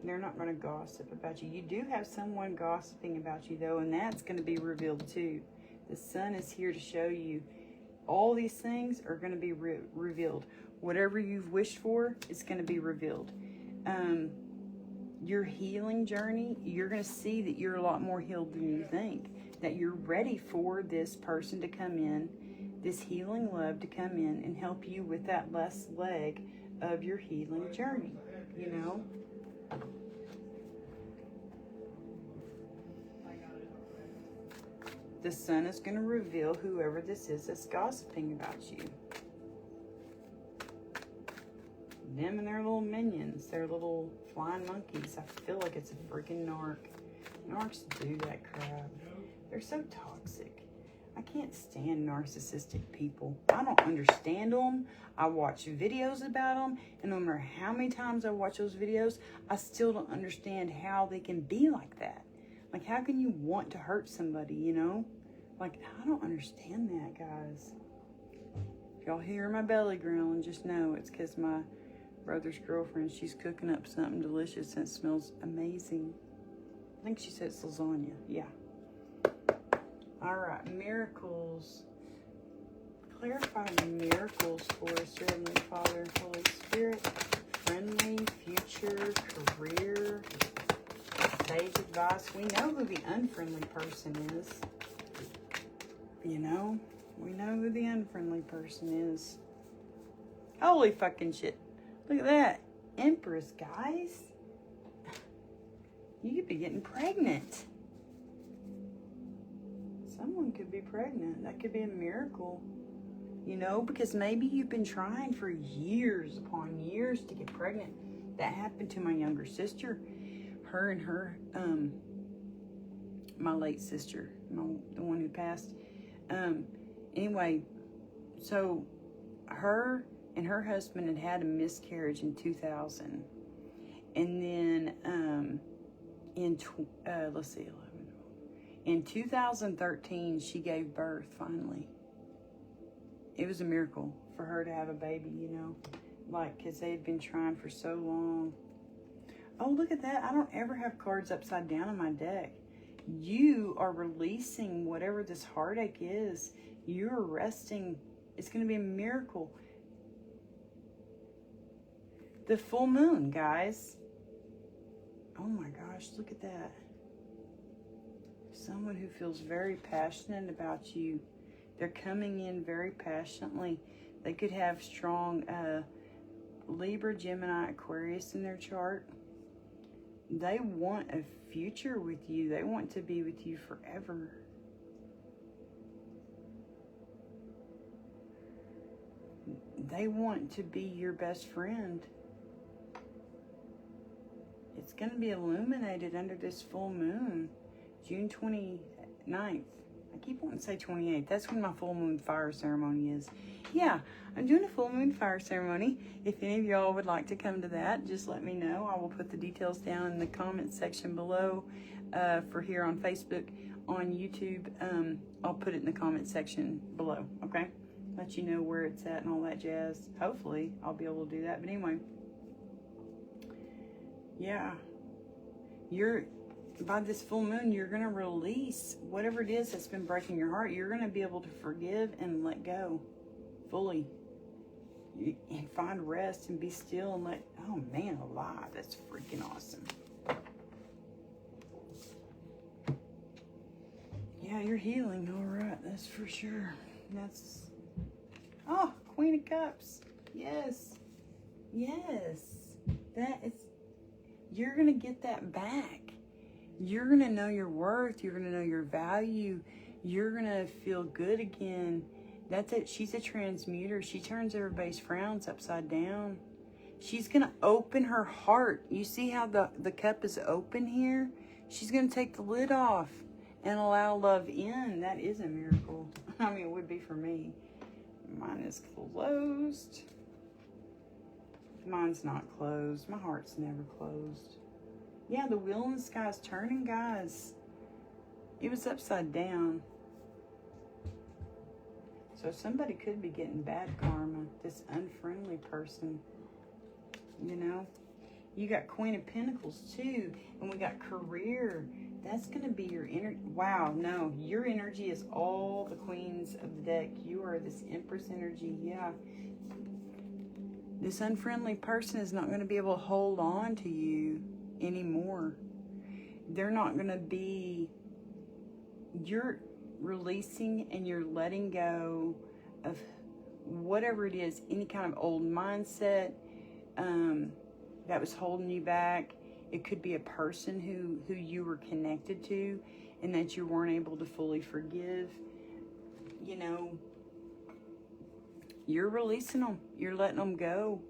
They're not going to gossip about you. You do have someone gossiping about you, though, and that's going to be revealed, too. The sun is here to show you all these things are going to be revealed. Whatever you've wished for is going to be revealed. your healing journey, you're going to see that you're a lot more healed than you think. That you're ready for this person to come in, this healing love to come in and help you with that last leg of your healing journey, you know? The sun is going to reveal whoever this is that's gossiping about you. Them and their little minions, their little flying monkeys. I feel like it's a freaking narc. Narcs do that crap. They're so toxic. I can't stand narcissistic people. I don't understand them. I watch videos about them, and no matter how many times I watch those videos, I still don't understand how they can be like that. Like, how can you want to hurt somebody, you know? Like, I don't understand that, guys. If y'all hear my belly growling, just know it's because my brother's girlfriend, she's cooking up something delicious and it smells amazing. I think she said it's lasagna. Yeah. All right, miracles. Clarify the miracles for us, Heavenly Father, Holy Spirit. Friendly, future, career, sage advice. We know who the unfriendly person is. You know? We know who the unfriendly person is. Holy fucking shit. Look at that. Empress, guys. You could be getting pregnant. Someone could be pregnant. That could be a miracle. You know, because maybe you've been trying for years upon years to get pregnant. That happened to my younger sister. Her and her, my late sister, the one who passed. Anyway, so her and her husband had a miscarriage in 2000. And then, let's see, 11. In 2013, she gave birth, finally. It was a miracle for her to have a baby, you know. Like, because they had been trying for so long. Oh, look at that. I don't ever have cards upside down in my deck. You are releasing whatever this heartache is. You're resting. It's going to be a miracle. The full moon, guys. Oh my gosh, look at that. Someone who feels very passionate about you. They're coming in very passionately. They could have strong Libra, Gemini, Aquarius in their chart. They want a future with you. They want to be with you forever. They want to be your best friend. It's going to be illuminated under this full moon, June 29th. I keep wanting to say 28th. That's when my full moon fire ceremony is. Yeah, I'm doing a full moon fire ceremony. If any of y'all would like to come to that, just let me know. I will put the details down in the comment section below for here on Facebook. On YouTube, I'll put it in the comment section below, okay? Let you know where it's at and all that jazz. Hopefully, I'll be able to do that. But anyway, yeah, by this full moon, you're going to release whatever it is that's been breaking your heart. You're going to be able to forgive and let go fully. And find rest and be still and let, oh man, alive. That's freaking awesome. Yeah, you're healing. All right. That's for sure. That's, oh, Queen of Cups. Yes. Yes. That is, you're going to get that back. You're going to know your worth. You're going to know your value. You're going to feel good again. That's it. She's a transmuter. She turns everybody's frowns upside down. She's going to open her heart. You see how the cup is open here? She's going to take the lid off and allow love in. That is a miracle. I mean, it would be for me. Mine is closed. Mine's not closed. My heart's never closed. Yeah, the wheel in the sky is turning, guys. It was upside down. So somebody could be getting bad karma. This unfriendly person. You know? You got Queen of Pentacles, too. And we got career. That's going to be your energy. Wow, no. Your energy is all the queens of the deck. You are this Empress energy. Yeah. This unfriendly person is not going to be able to hold on to you. anymore. They're not going to be, you're releasing and you're letting go of whatever it is, any kind of old mindset that was holding you back. It could be a person who you were connected to and that you weren't able to fully forgive. You know, you're releasing them. You're letting them go.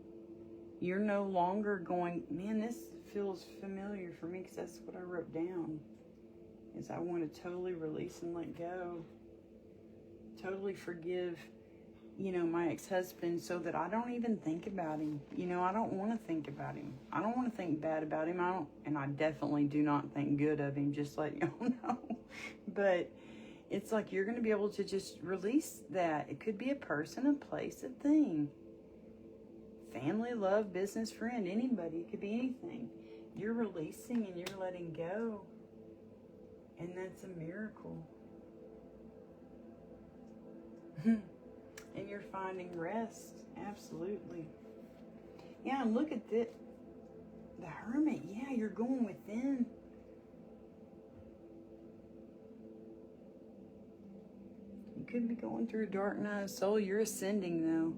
You're no longer going, man, this feels familiar for me, because that's what I wrote down, is I want to totally release and let go. Totally forgive, you know, my ex-husband, so that I don't even think about him. You know, I don't want to think about him. I don't want to think bad about him. And I definitely do not think good of him, just let you all know. But it's like you're going to be able to just release that. It could be a person, a place, a thing. Family, love, business, friend, anybody. It could be anything. You're releasing and you're letting go. And that's a miracle. And you're finding rest. Absolutely. Yeah, and look at the Hermit. Yeah, you're going within. You could be going through a dark night of soul. You're ascending, though.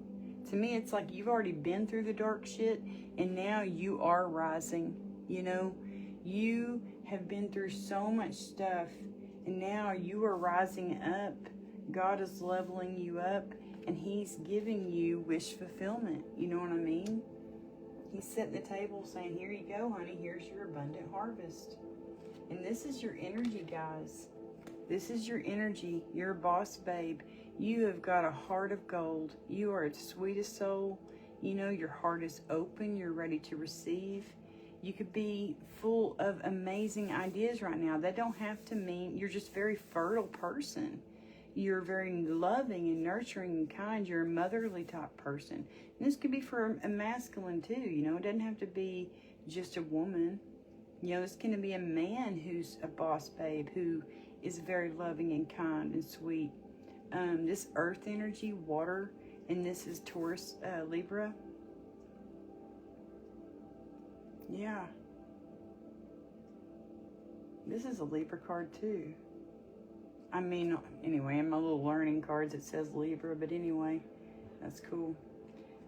To me, it's like you've already been through the dark shit, and now you are rising. You know, you have been through so much stuff, and now you are rising up. God is leveling you up, and He's giving you wish fulfillment. You know what I mean? He's setting the table saying, here you go, honey. Here's your abundant harvest. And this is your energy, guys. This is your energy. You're a boss babe. You have got a heart of gold. You are the sweetest soul. You know, your heart is open. You're ready to receive. You could be full of amazing ideas right now. That don't have to mean you're just a very fertile person. You're very loving and nurturing and kind. You're a motherly type person. And this could be for a masculine too. You know, it doesn't have to be just a woman. You know, it's going to be a man who's a boss babe, who is very loving and kind and sweet. This earth energy, water, and this is Taurus, Libra. Yeah. This is a Libra card too. I mean, anyway, in my little learning cards it says Libra, but anyway, that's cool.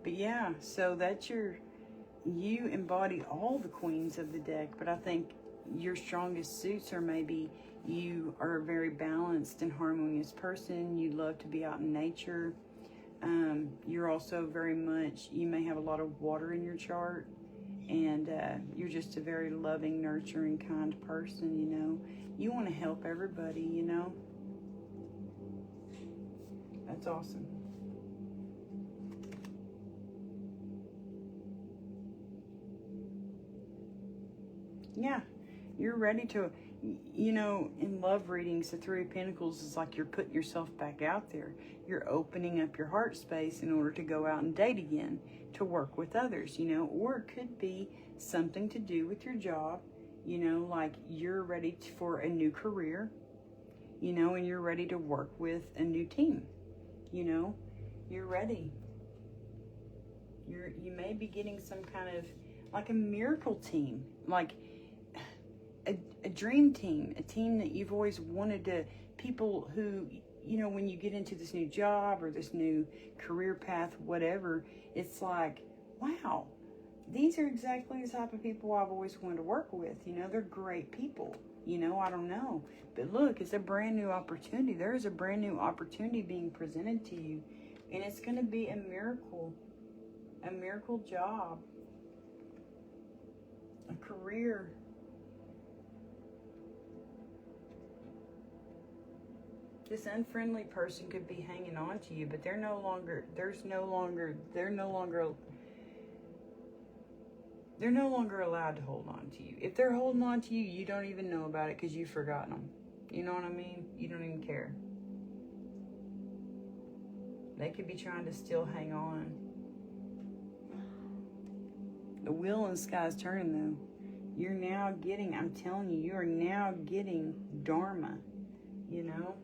But yeah, so that's you embody all the queens of the deck, but I think your strongest suits are maybe you are a very balanced and harmonious person. You love to be out in nature. You're also very much, you may have a lot of water in your chart, and you're just a very loving, nurturing, kind person, you know. You want to help everybody, you know. That's awesome. Yeah, you're ready to, you know, in love readings, the Three of Pentacles is like you're putting yourself back out there. You're opening up your heart space in order to go out and date again, to work with others, you know, or it could be something to do with your job, you know, like you're ready for a new career, you know, and you're ready to work with a new team, you know, you're ready. You may be getting some kind of, like a miracle team, like a dream team, a team that you've always wanted to, people who, you know, when you get into this new job or this new career path, whatever, it's like, wow, these are exactly the type of people I've always wanted to work with. You know, they're great people. You know, I don't know. But look, it's a brand new opportunity. There is a brand new opportunity being presented to you. And it's going to be a miracle job, a career. This unfriendly person could be hanging on to you, but they're no longer allowed to hold on to you. If they're holding on to you, you don't even know about it because you've forgotten them. You know what I mean? You don't even care. They could be trying to still hang on. The wheel in the sky is turning, though. You're now getting, I'm telling you, you are now getting Dharma, you know?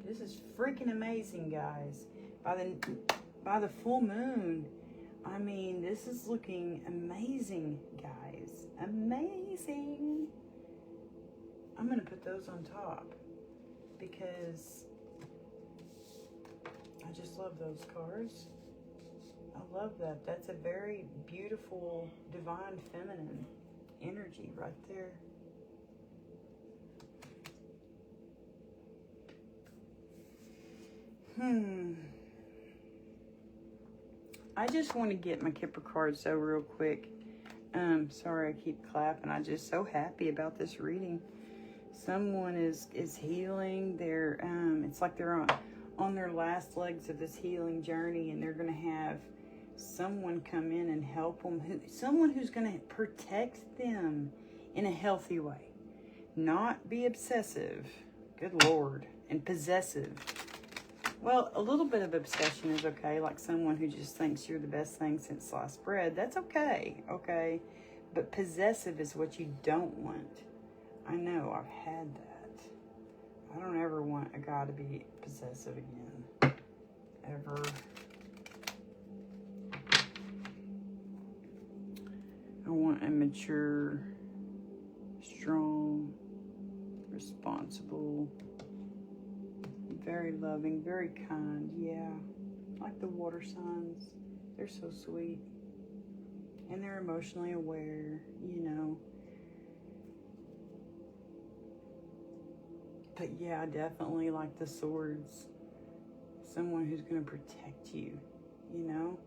This is freaking amazing, guys. By the full moon, I mean, this is looking amazing, guys. Amazing. I'm going to put those on top because I just love those cards. I love that. That's a very beautiful, divine feminine energy right there. I just want to get my Kipper cards though real quick. Sorry I keep clapping. I'm just so happy about this reading. Someone is healing. They're it's like they're on their last legs of this healing journey, and they're going to have someone come in and help them. Someone who's going to protect them in a healthy way. Not be obsessive. Good Lord. And possessive. Well, a little bit of obsession is okay, like someone who just thinks you're the best thing since sliced bread. That's okay, okay? But possessive is what you don't want. I know, I've had that. I don't ever want a guy to be possessive again. Ever. I want a mature, strong, responsible, very loving, very kind, yeah. Like the water signs. They're so sweet. And they're emotionally aware, you know. But yeah, definitely like the swords. Someone who's going to protect you, you know.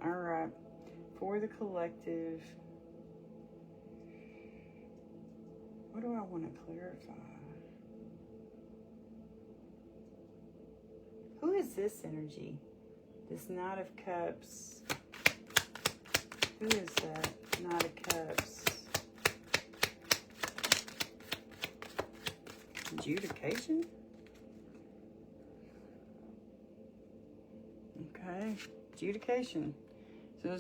All right. For the collective, what do I want to clarify? Who is this energy? This Knight of Cups. Who is that? Knight of Cups. Adjudication? Okay. Adjudication. So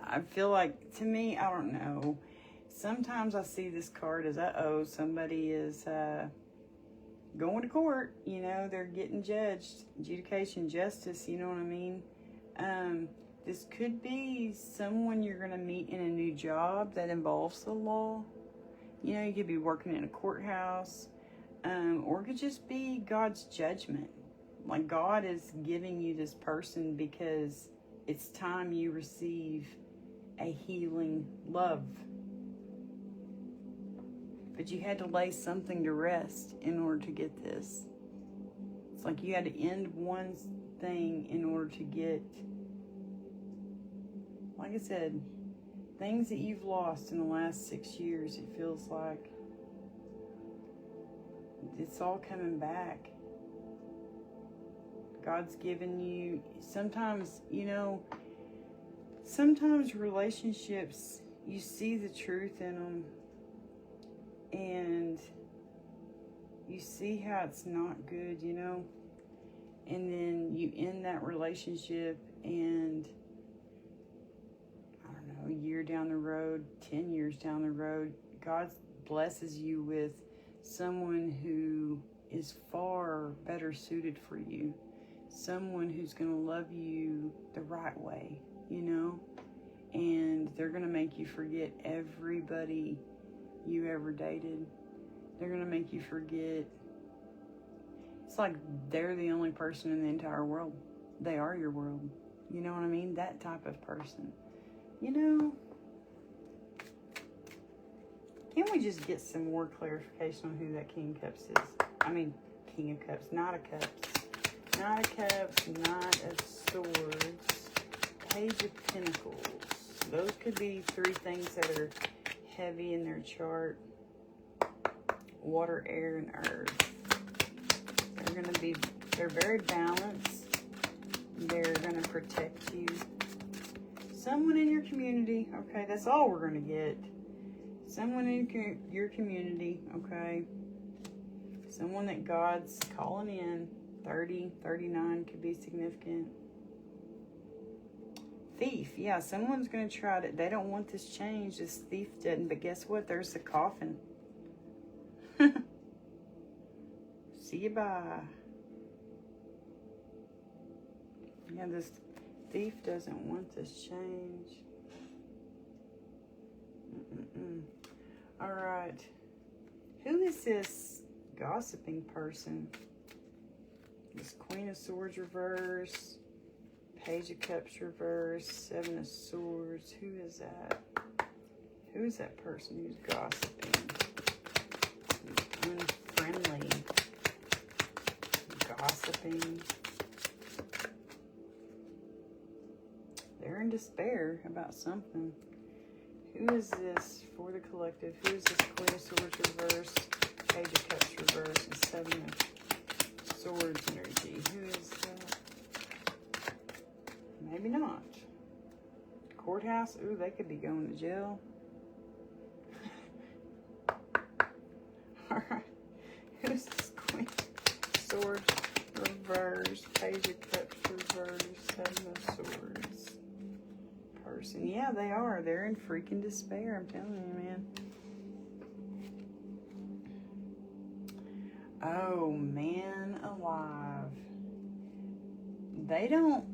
I feel like, to me, I don't know. Sometimes I see this card as, somebody is going to court. You know, they're getting judged. Adjudication, justice, you know what I mean? This could be someone you're going to meet in a new job that involves the law. You know, you could be working in a courthouse. Or it could just be God's judgment. Like God is giving you this person because it's time you receive a healing love. But you had to lay something to rest in order to get this. It's like you had to end one thing in order to get, like I said, things that you've lost in the last 6 years. It feels like it's all coming back. God's given you, sometimes, you know, sometimes relationships, you see the truth in them and you see how it's not good, you know, and then you end that relationship and, I don't know, a year down the road, 10 years down the road, God blesses you with someone who is far better suited for you. Someone who's going to love you the right way, you know? And they're going to make you forget everybody you ever dated. They're going to make you forget. It's like they're the only person in the entire world. They are your world. You know what I mean? That type of person. You know? Can't we just get some more clarification on who that King of Cups is? I mean, King of Cups, Knight of Cups. Knight of Cups, Knight of Swords, Page of Pentacles. Those could be three things that are heavy in their chart. Water, air, and earth. They're very balanced. They're going to protect you. Someone in your community, okay, that's all we're going to get. Someone in your community, okay. Someone that God's calling in. 30, 39 could be significant. Thief, yeah, someone's going to try to, they don't want this change, this thief doesn't, but guess what, there's the coffin. See you bye. Yeah, this Thief doesn't want this change. All right. Who is this gossiping person? This Queen of Swords reverse, Page of Cups reverse, Seven of Swords. Who is that? Who is that person who's gossiping? Who's unfriendly? Gossiping. They're in despair about something. Who is this for the collective? Who is this Queen of Swords reverse, Page of Cups reverse, and Seven of Swords energy? Who is that? Maybe not. Courthouse? Ooh, they could be going to jail. Alright. Who's this Queen of Swords reverse, Page of Cups reverse, Seven of Swords person? Yeah, they are. They're in freaking despair. I'm telling you, man. Oh, man alive. They don't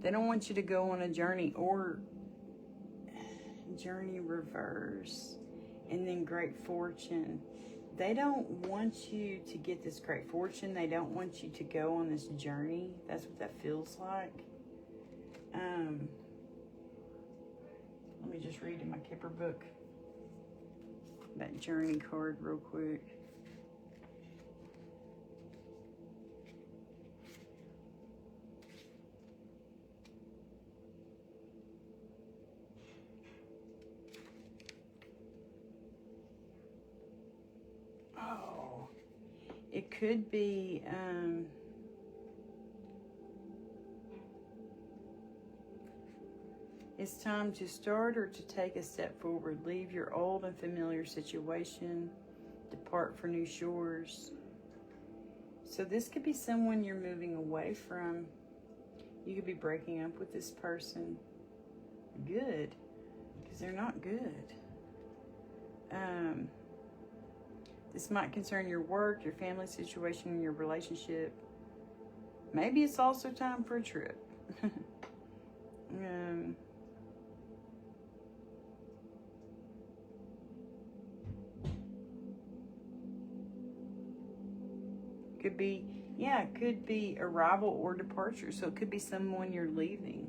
want you to go on a journey, or journey reverse, and then great fortune. They don't want you to get this great fortune. They don't want you to go on this journey. That's what that feels like. Let me just read in my Kipper book that journey card real quick. Oh, it could be, it's time to start or to take a step forward. Leave your old and familiar situation. Depart for new shores. So this could be someone you're moving away from. You could be breaking up with this person. Good. Because they're not good. This might concern your work, your family situation, and your relationship. Maybe it's also time for a trip. Could be, yeah, it could be arrival or departure. So it could be someone you're leaving.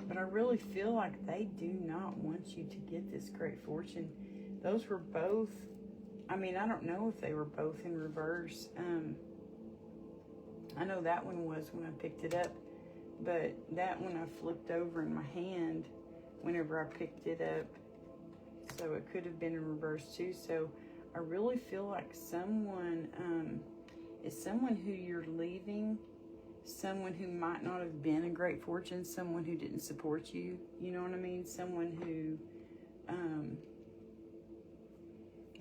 But I really feel like they do not want you to get this great fortune. Those were both, I mean, I don't know if they were both in reverse. I know that one was when I picked it up, but that one I flipped over in my hand whenever I picked it up. So it could have been in reverse too. So I really feel like someone is someone who you're leaving, someone who might not have been a great fortune, someone who didn't support you, you know what I mean? Someone who,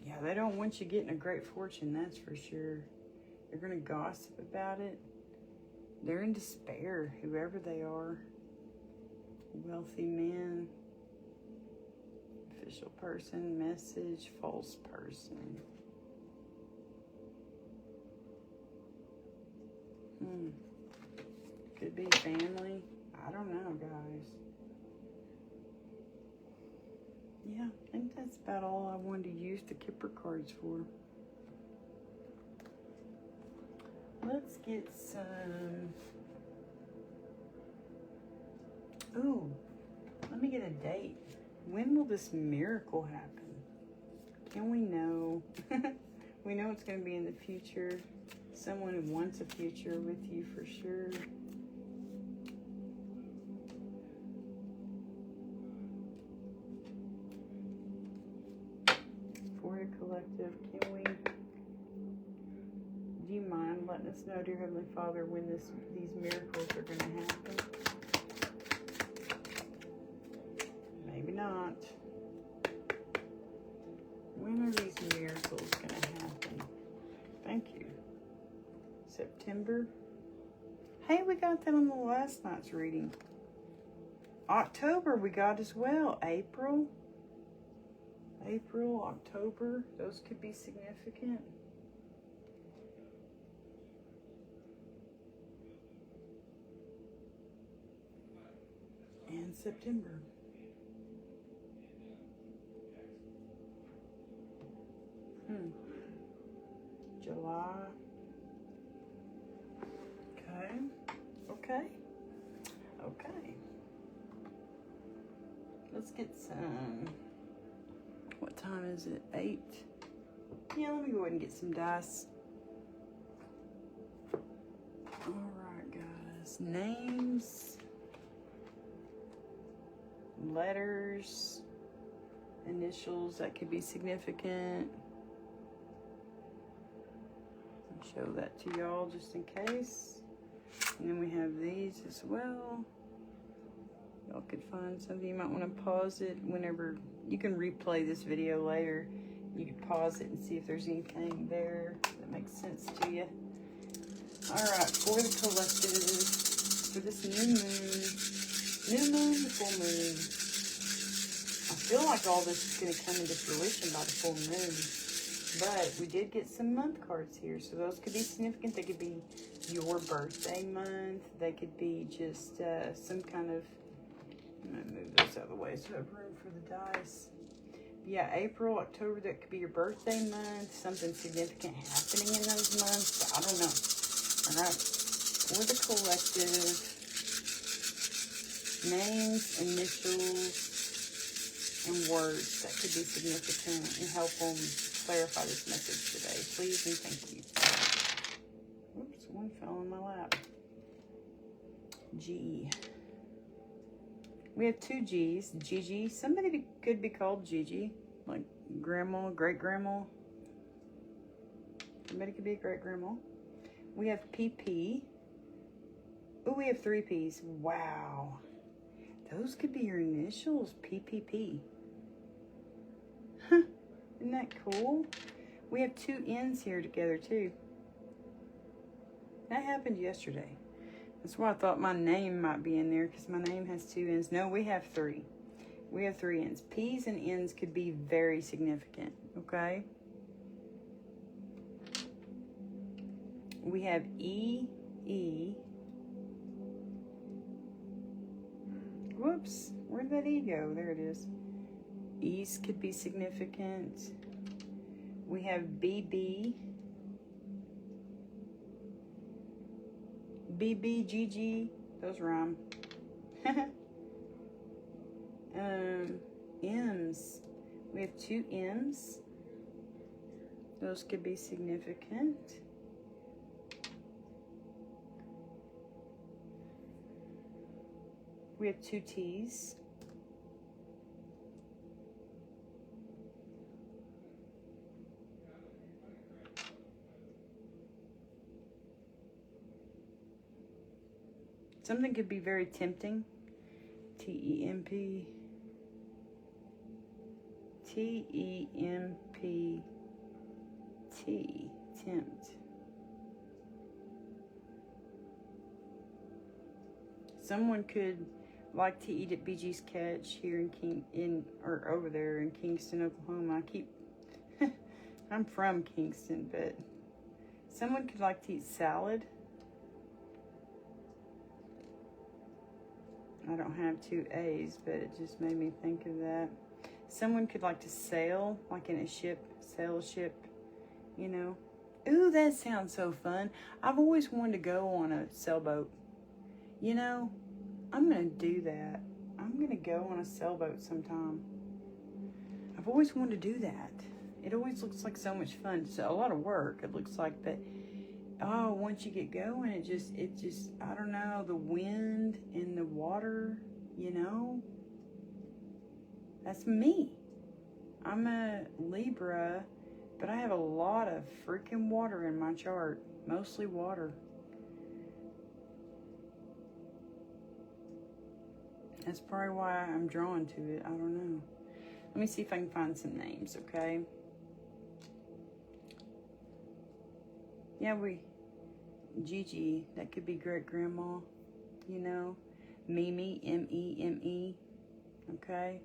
yeah, they don't want you getting a great fortune, that's for sure. They're going to gossip about it. They're in despair, whoever they are. Wealthy man. Official person, message, false person. Could be family. I don't know, guys. Yeah, I think that's about all I wanted to use the Kipper cards for. Let's get some... Ooh, let me get a date. When will this miracle happen? Can we know? We know it's going to be in the future. Someone who wants a future with you for sure. For the collective, can we... Do you mind letting us know, dear Heavenly Father, when these miracles are going to happen? Maybe not. When are these miracles going to happen? Thank you. September. Hey, we got that on the last night's reading. October we got as well. April, October. Those could be significant. September. July. Okay. Okay. Okay. Let's get some. What time is it? 8. Yeah, let me go ahead and get some dice. Alright, guys. Names, letters, initials that could be significant. I'll show that to y'all just in case. And then we have these as well. Y'all could find something. You might want to pause it whenever. You can replay this video later. You can pause it and see if there's anything there that makes sense to you. Alright, for the collective, for this new moon, the full moon. I feel like all this is going to come into fruition by the full moon. But we did get some month cards here, so those could be significant. They could be your birthday month. They could be just some kind of... I'm going to move those out of the way so I have room for the dice. Yeah, April, October, that could be your birthday month. Something significant happening in those months. I don't know. All right. For the collective, names, initials, and words that could be significant and help them clarify this message today. Please and thank you. Whoops, one fell in my lap. G. We have 2 G's. Gigi. Somebody could be called Gigi. Like grandma, great-grandma. Somebody could be a great-grandma. We have PP. Oh, we have 3 P's. Wow. Those could be your initials. PPP. Huh. Isn't that cool? We have 2 N's here together, too. That happened yesterday. That's why I thought my name might be in there, because my name has 2 N's. No, we have 3. We have 3 N's. P's and N's could be very significant, okay? We have E. Whoops, where'd that E go? There it is. E's could be significant. We have BB. BBGG, those rhyme. M's. We have 2 M's. Those could be significant. We have 2 T's. Something could be very tempting. T-E-M-P. T-E-M-P-T. Tempt. Someone could like to eat at BG's Catch here or over there in Kingston, Oklahoma. I'm from Kingston, but someone could like to eat salad. I don't have 2 A's, but it just made me think of that. Someone could like to sail, like in a ship, sail a ship, you know. Ooh, that sounds so fun. I've always wanted to go on a sailboat. You know, I'm going to do that. I'm going to go on a sailboat sometime. I've always wanted to do that. It always looks like so much fun. It's a lot of work, it looks like, but oh, once you get going, it just, I don't know, the wind and the water, you know, that's me. I'm a Libra, but I have a lot of freaking water in my chart, mostly water. That's probably why I'm drawn to it. I don't know. Let me see if I can find some names, okay? Yeah, Gigi, that could be great-grandma, you know. Mimi, M-E-M-E, okay?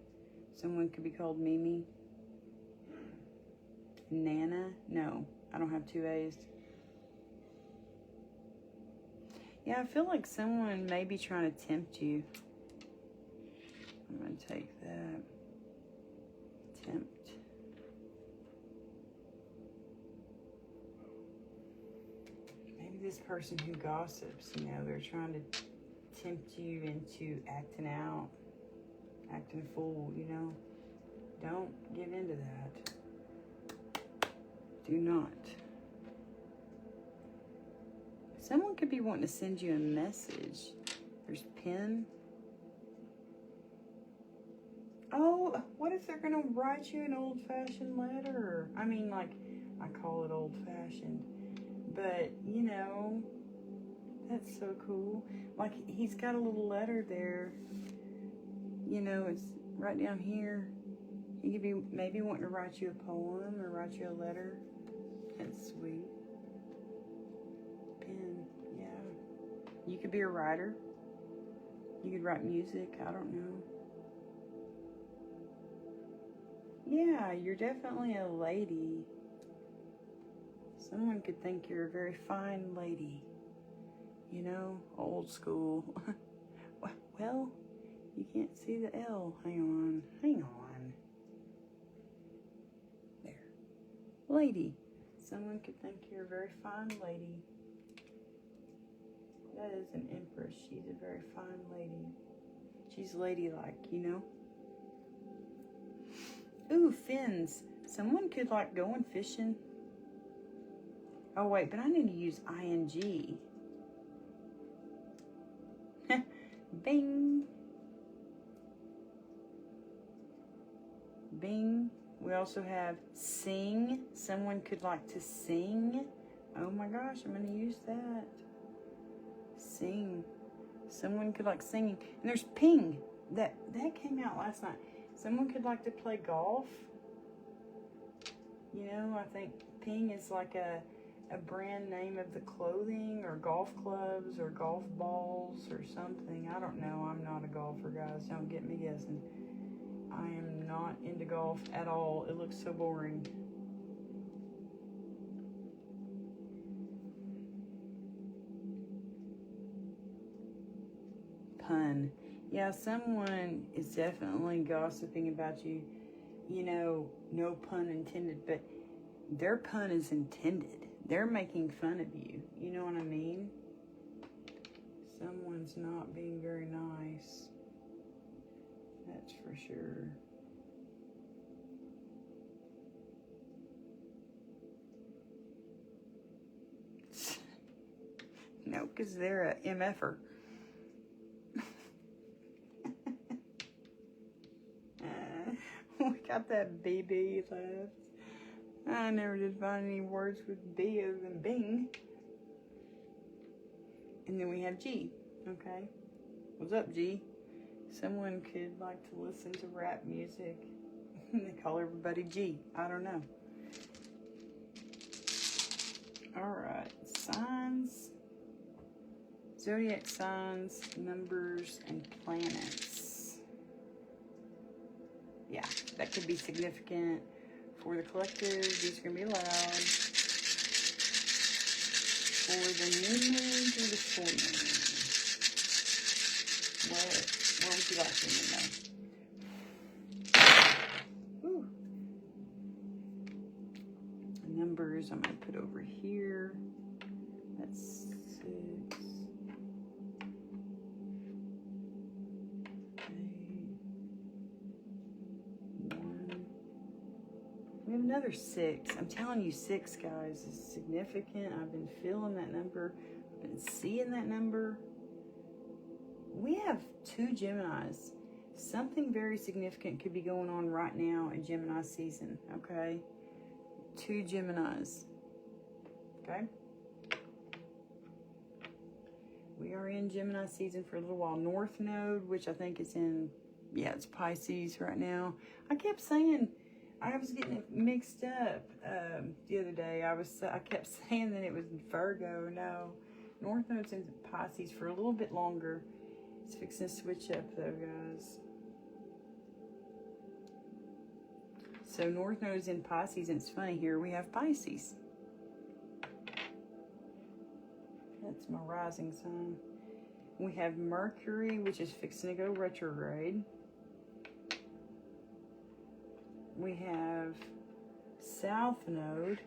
Someone could be called Mimi. Nana, no, I don't have 2 A's. Yeah, I feel like someone may be trying to tempt you. I'm going to take that. Tempt. Maybe this person who gossips, you know, they're trying to tempt you into acting out, acting a fool, you know. Don't give in to that. Do not. Someone could be wanting to send you a message. There's pen. Oh, what if they're going to write you an old-fashioned letter? I mean, like, I call it old-fashioned. But, you know, that's so cool. Like, he's got a little letter there. You know, it's right down here. He could be maybe wanting to write you a poem or write you a letter. That's sweet. Pen, yeah. You could be a writer. You could write music. I don't know. Yeah, you're definitely a lady. Someone could think you're a very fine lady. You know, old school. Well, you can't see the L. Hang on. Hang on. There. Lady. Someone could think you're a very fine lady. That is an empress. She's a very fine lady. She's ladylike, you know? Ooh, fins. Someone could, like, go on fishing. Oh, wait, but I need to use ing. Bing. Bing. We also have sing. Someone could like to sing. Oh my gosh, I'm going to use that. Sing. Someone could like singing. And there's ping. That came out last night. Someone could like to play golf. You know, I think ping is like a brand name of the clothing or golf clubs or golf balls or something. I don't know. I'm not a golfer, guys. Don't get me guessing. I am not into golf at all. It looks so boring. Pun. Yeah, someone is definitely gossiping about you. You know, no pun intended, but their pun is intended. They're making fun of you. You know what I mean? Someone's not being very nice. That's for sure. No, because they're a MFer. We got that BB left. I never did find any words with B other than Bing. And then we have G. Okay. What's up, G? Someone could like to listen to rap music. They call everybody G. I don't know. Alright. Signs. Zodiac signs, numbers, and planets. Yeah, that could be significant for the collective. These are going to be loud. For the new moon or the full moon. What would you like to know? Whew. Numbers I'm going to put over here. That's 6. 1. We have another 6. I'm telling you, 6, guys, is significant. I've been feeling that number. I've been seeing that number. We have 2 Geminis. Something very significant could be going on right now in Gemini season, okay? 2 Geminis, okay? We are in Gemini season for a little while. North Node, which I think is in, yeah, it's Pisces right now. I kept saying, I was getting it mixed up the other day. I kept saying that it was Virgo. No, North Node's in Pisces for a little bit longer. It's fixing to switch up though, guys. So North Node is in Pisces, and it's funny, here we have Pisces. That's my rising sign. We have Mercury, which is fixing to go retrograde. we have South Node.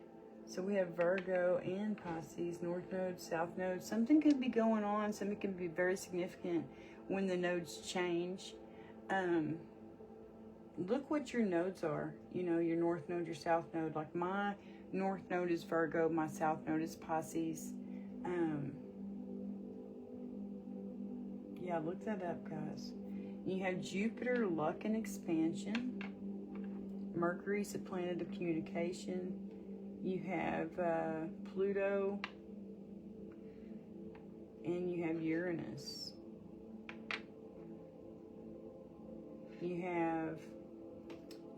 So we have Virgo and Pisces, North Node, South Node. Something could be going on. Something can be very significant when the nodes change. Look what your nodes are. You know, your North Node, your South Node. Like my North Node is Virgo. My South Node is Pisces. Yeah, look that up, guys. You have Jupiter, luck and expansion. Mercury's a planet of communication. You have Pluto, and you have Uranus. You have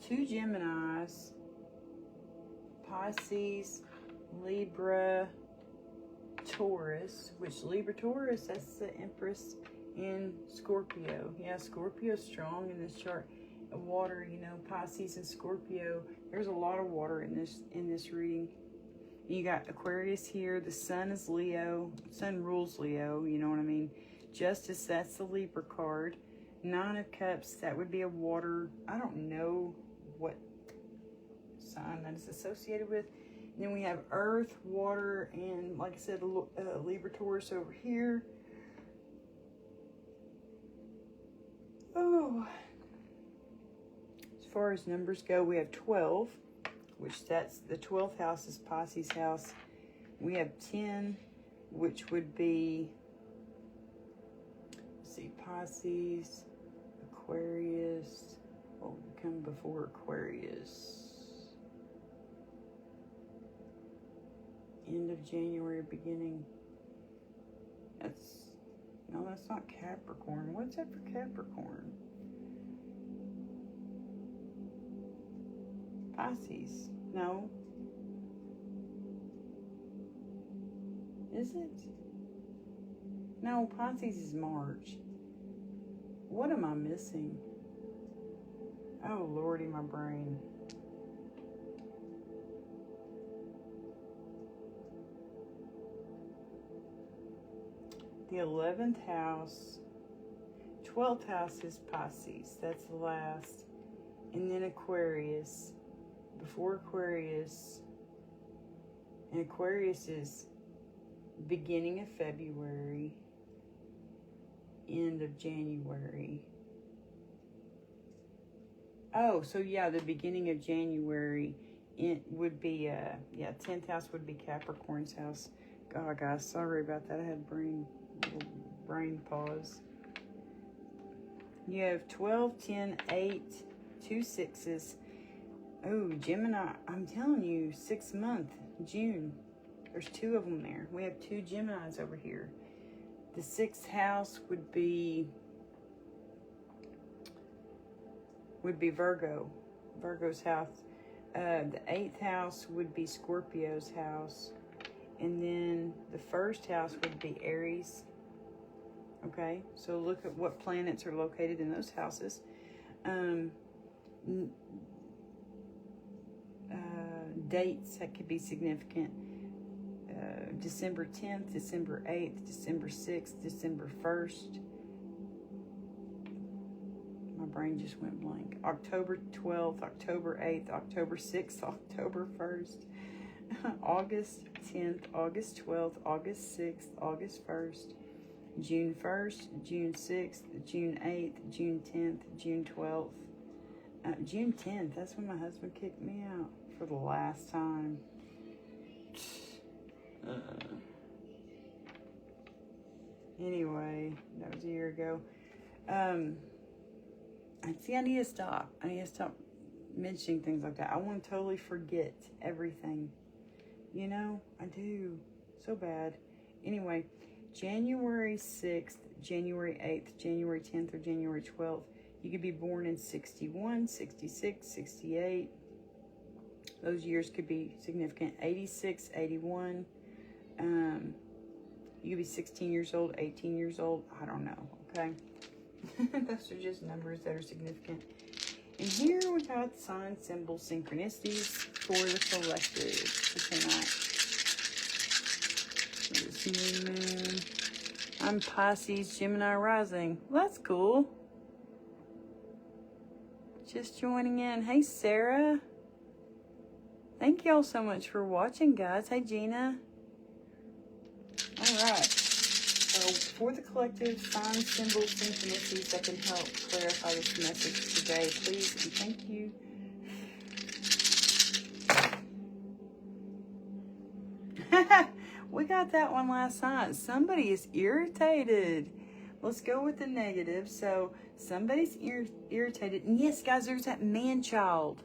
2 Geminis, Pisces, Libra, Taurus, which Libra, Taurus, that's the Empress in Scorpio. Yeah, Scorpio's strong in this chart. Water, you know, Pisces and Scorpio. There's a lot of water in this reading. You got Aquarius here. The Sun is Leo. Sun rules Leo. You know what I mean? Justice, that's the Libra card. 9 of Cups, that would be a water. I don't know what sign that is associated with. And then we have Earth, water, and like I said, Libra, Taurus over here. Oh. As far as numbers go, we have 12, which that's the 12th house is Pisces house. We have 10, which would be, let's see, Pisces, Aquarius. What would come before Aquarius? End of January, beginning. That's not Capricorn. What's that for Capricorn? Pisces. No. Is it? No, Pisces is March. What am I missing? Oh, Lordy, my brain. The 11th house. 12th house is Pisces. That's the last. And then Aquarius. Before Aquarius, and Aquarius is beginning of February, end of January. Oh, so yeah, the beginning of January, it would be, 10th house would be Capricorn's house. God, guys, sorry about that. I had brain pause. You have 12, 10, 8, 2 6s. Oh, Gemini, I'm telling you, 6th month, June. There's 2 of them there. We have 2 Geminis over here. The 6th house would be Virgo, Virgo's house. The 8th house would be Scorpio's house. And then the 1st house would be Aries. Okay, so look at what planets are located in those houses. Dates that could be significant. December 10th, December 8th, December 6th, December 1st. My brain just went blank. October 12th, October 8th, October 6th, October 1st. August 10th, August 12th, August 6th, August 1st. June 1st, June 6th, June 8th, June 10th, June 12th. June 10th, that's when my husband kicked me out for the last time. Anyway, that was a year ago. See, I need to stop. I need to stop mentioning things like that. I want to totally forget everything. You know, I do. So bad. Anyway, January 6th, January 8th, January 10th, or January 12th. You could be born in 61, 66, 68. Those years could be significant. 86, 81. You could be 16 years old, 18 years old. I don't know, okay? Those are just numbers that are significant. And here we got sign, symbol, synchronicities for the collective for tonight. This new moon. I'm Pisces, Gemini rising. Well, that's cool. just joining in. Hey, Sarah. Thank y'all so much for watching, guys. Hey, Gina. All right. So, for the collective, signs, symbols, synchronicities that can help clarify this message today, please and thank you. We got that one last night. Somebody is irritated. Let's go with the negative. So, somebody's irritated. And yes, guys, there's that man-child.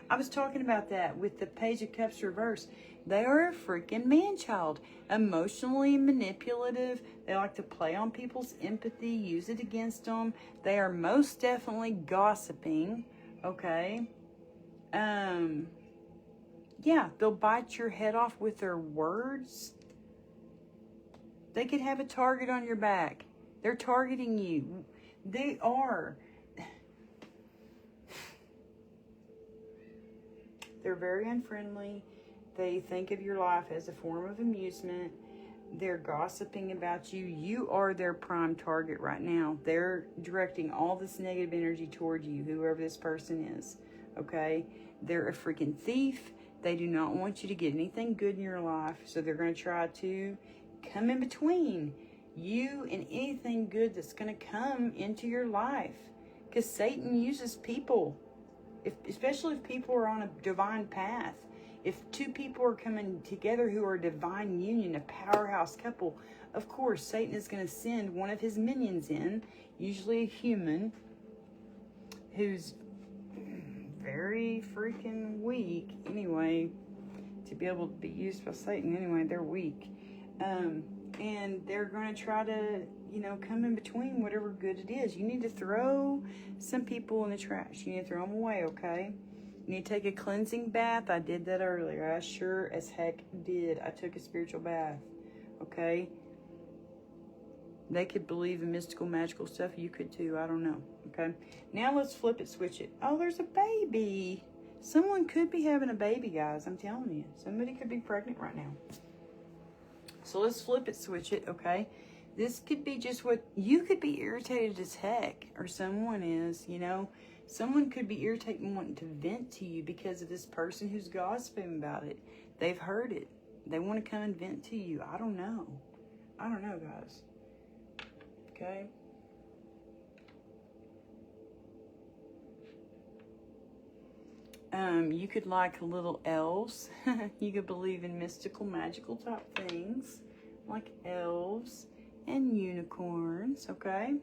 I was talking about that with the Page of Cups reverse. They are a freaking man-child. Emotionally manipulative. They like to play on people's empathy, use it against them. They are most definitely gossiping. Okay? Yeah, they'll bite your head off with their words. They could have a target on your back. They're targeting you. They are. They're very unfriendly. They think of your life as a form of amusement. They're gossiping about you. You are their prime target right now. They're directing all this negative energy toward you, whoever this person is. Okay? They're a freaking thief. They do not want you to get anything good in your life. So they're going to try to come in between you and anything good that's going to come into your life. Because Satan uses people. Especially if people are on a divine path. If two people are coming together who are a divine union, a powerhouse couple, of course, Satan is going to send one of his minions in, usually a human, who's very freaking weak. Anyway, to be able to be used by Satan, anyway, they're weak. And they're going to try to, come in between whatever good it is. You need to throw some people in the trash. You need to throw them away, okay? You need to take a cleansing bath. I did that earlier. I sure as heck did. I took a spiritual bath, okay? They could believe in mystical, magical stuff. You could too. I don't know, okay? Now let's flip it, switch it. Oh, there's a baby. Someone could be having a baby, guys. I'm telling you. Somebody could be pregnant right now. So let's flip it, switch it, okay? This could be just what you could be irritated as heck, or someone is, Someone could be irritated and wanting to vent to you because of this person who's gossiping about it. They've heard it. They want to come and vent to you. I don't know. I don't know, guys. Okay? You could like little elves. You could believe in mystical, magical type things, like elves and unicorns, okay?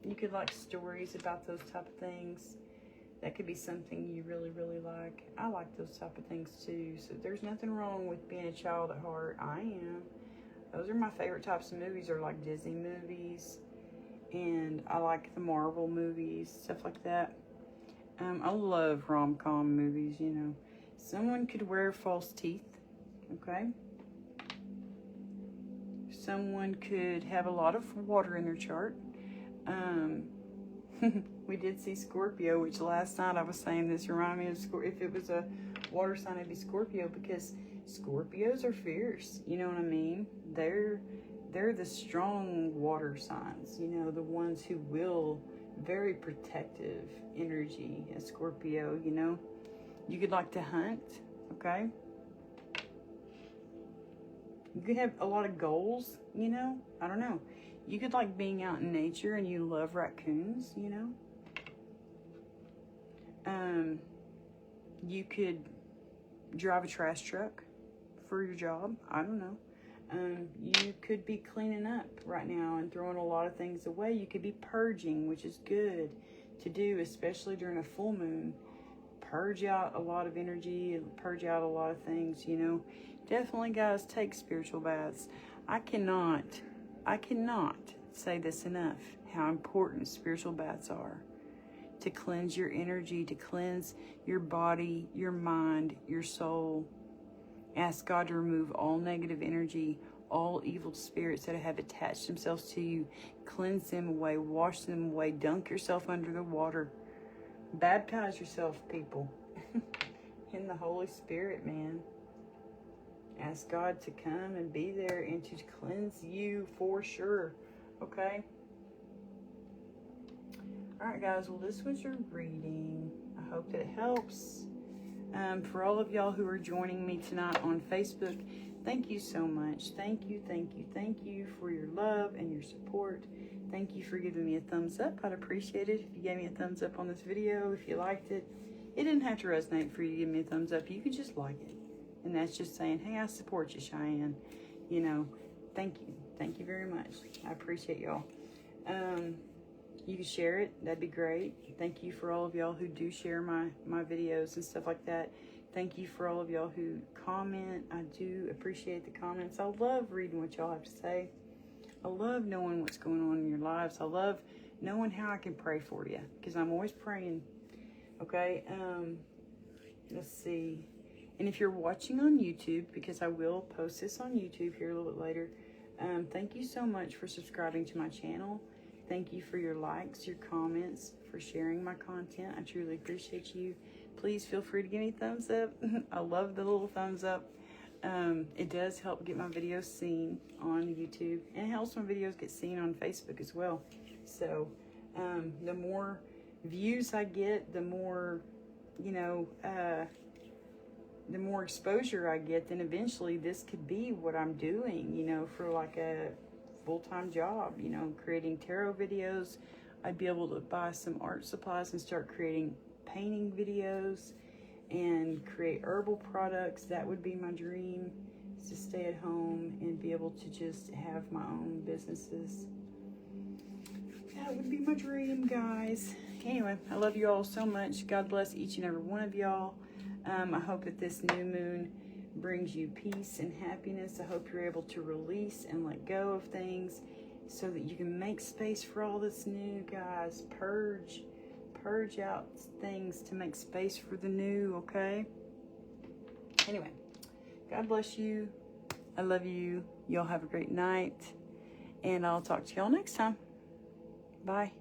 You could like stories about those type of things. That could be something you really, really like. I like those type of things too. So there's nothing wrong with being a child at heart. I am. Those are my favorite types of movies, are like Disney movies. And I like the Marvel movies, stuff like that. I love rom-com movies, Someone could wear false teeth, okay? Someone could have a lot of water in their chart. We did see Scorpio, which last night I was saying this reminded me of Scorpio. If it was a water sign, it'd be Scorpio, because Scorpios are fierce. You know what I mean? They're the strong water signs. The ones who will, very protective energy. A Scorpio. You could like to hunt. Okay. You could have a lot of goals. I don't know. You could like being out in nature and you love raccoons, You could drive a trash truck for your job. I don't know. You could be cleaning up right now and throwing a lot of things away. You could be purging, which is good to do, especially during a full moon. Purge out a lot of energy, purge out a lot of things, Definitely, guys, take spiritual baths. I cannot say this enough, how important spiritual baths are. To cleanse your energy, to cleanse your body, your mind, your soul. Ask God to remove all negative energy, all evil spirits that have attached themselves to you. Cleanse them away, wash them away, dunk yourself under the water. Baptize yourself, people, in the Holy Spirit, man. Ask God to come and be there and to cleanse you for sure, okay? All right, guys. Well, this was your reading. I hope that it helps. For all of y'all who are joining me tonight on Facebook, thank you so much. Thank you, thank you, thank you for your love and your support. Thank you for giving me a thumbs up. I'd appreciate it if you gave me a thumbs up on this video, if you liked it. It didn't have to resonate for you to give me a thumbs up. You could just like it. And that's just saying, hey, I support you, Cheyenne. You know, thank you. Thank you very much. I appreciate y'all. You can share it. That'd be great. Thank you for all of y'all who do share my videos and stuff like that. Thank you for all of y'all who comment. I do appreciate the comments. I love reading what y'all have to say. I love knowing what's going on in your lives. I love knowing how I can pray for you, because I'm always praying. Okay, let's see. And if you're watching on YouTube, because I will post this on YouTube here a little bit later, thank you so much for subscribing to my channel. Thank you for your likes, your comments, for sharing my content. I truly appreciate you. Please feel free to give me a thumbs up. I love the little thumbs up. It does help get my videos seen on YouTube, and it helps my videos get seen on Facebook as well. So the more views I get, the more, you know, the more exposure I get, then eventually this could be what I'm doing, you know, for like a full-time job, you know, creating tarot videos. I'd be able to buy some art supplies and start creating painting videos and create herbal products. That would be my dream, is to stay at home and be able to just have my own businesses. That would be my dream, guys. Anyway, I love you all so much. God bless each and every one of y'all. I hope that this new moon brings you peace and happiness. I hope you're able to release and let go of things so that you can make space for all this new, guys. Purge out things to make space for the new, okay? Anyway, God bless you. I love you. Y'all have a great night. And I'll talk to y'all next time. Bye.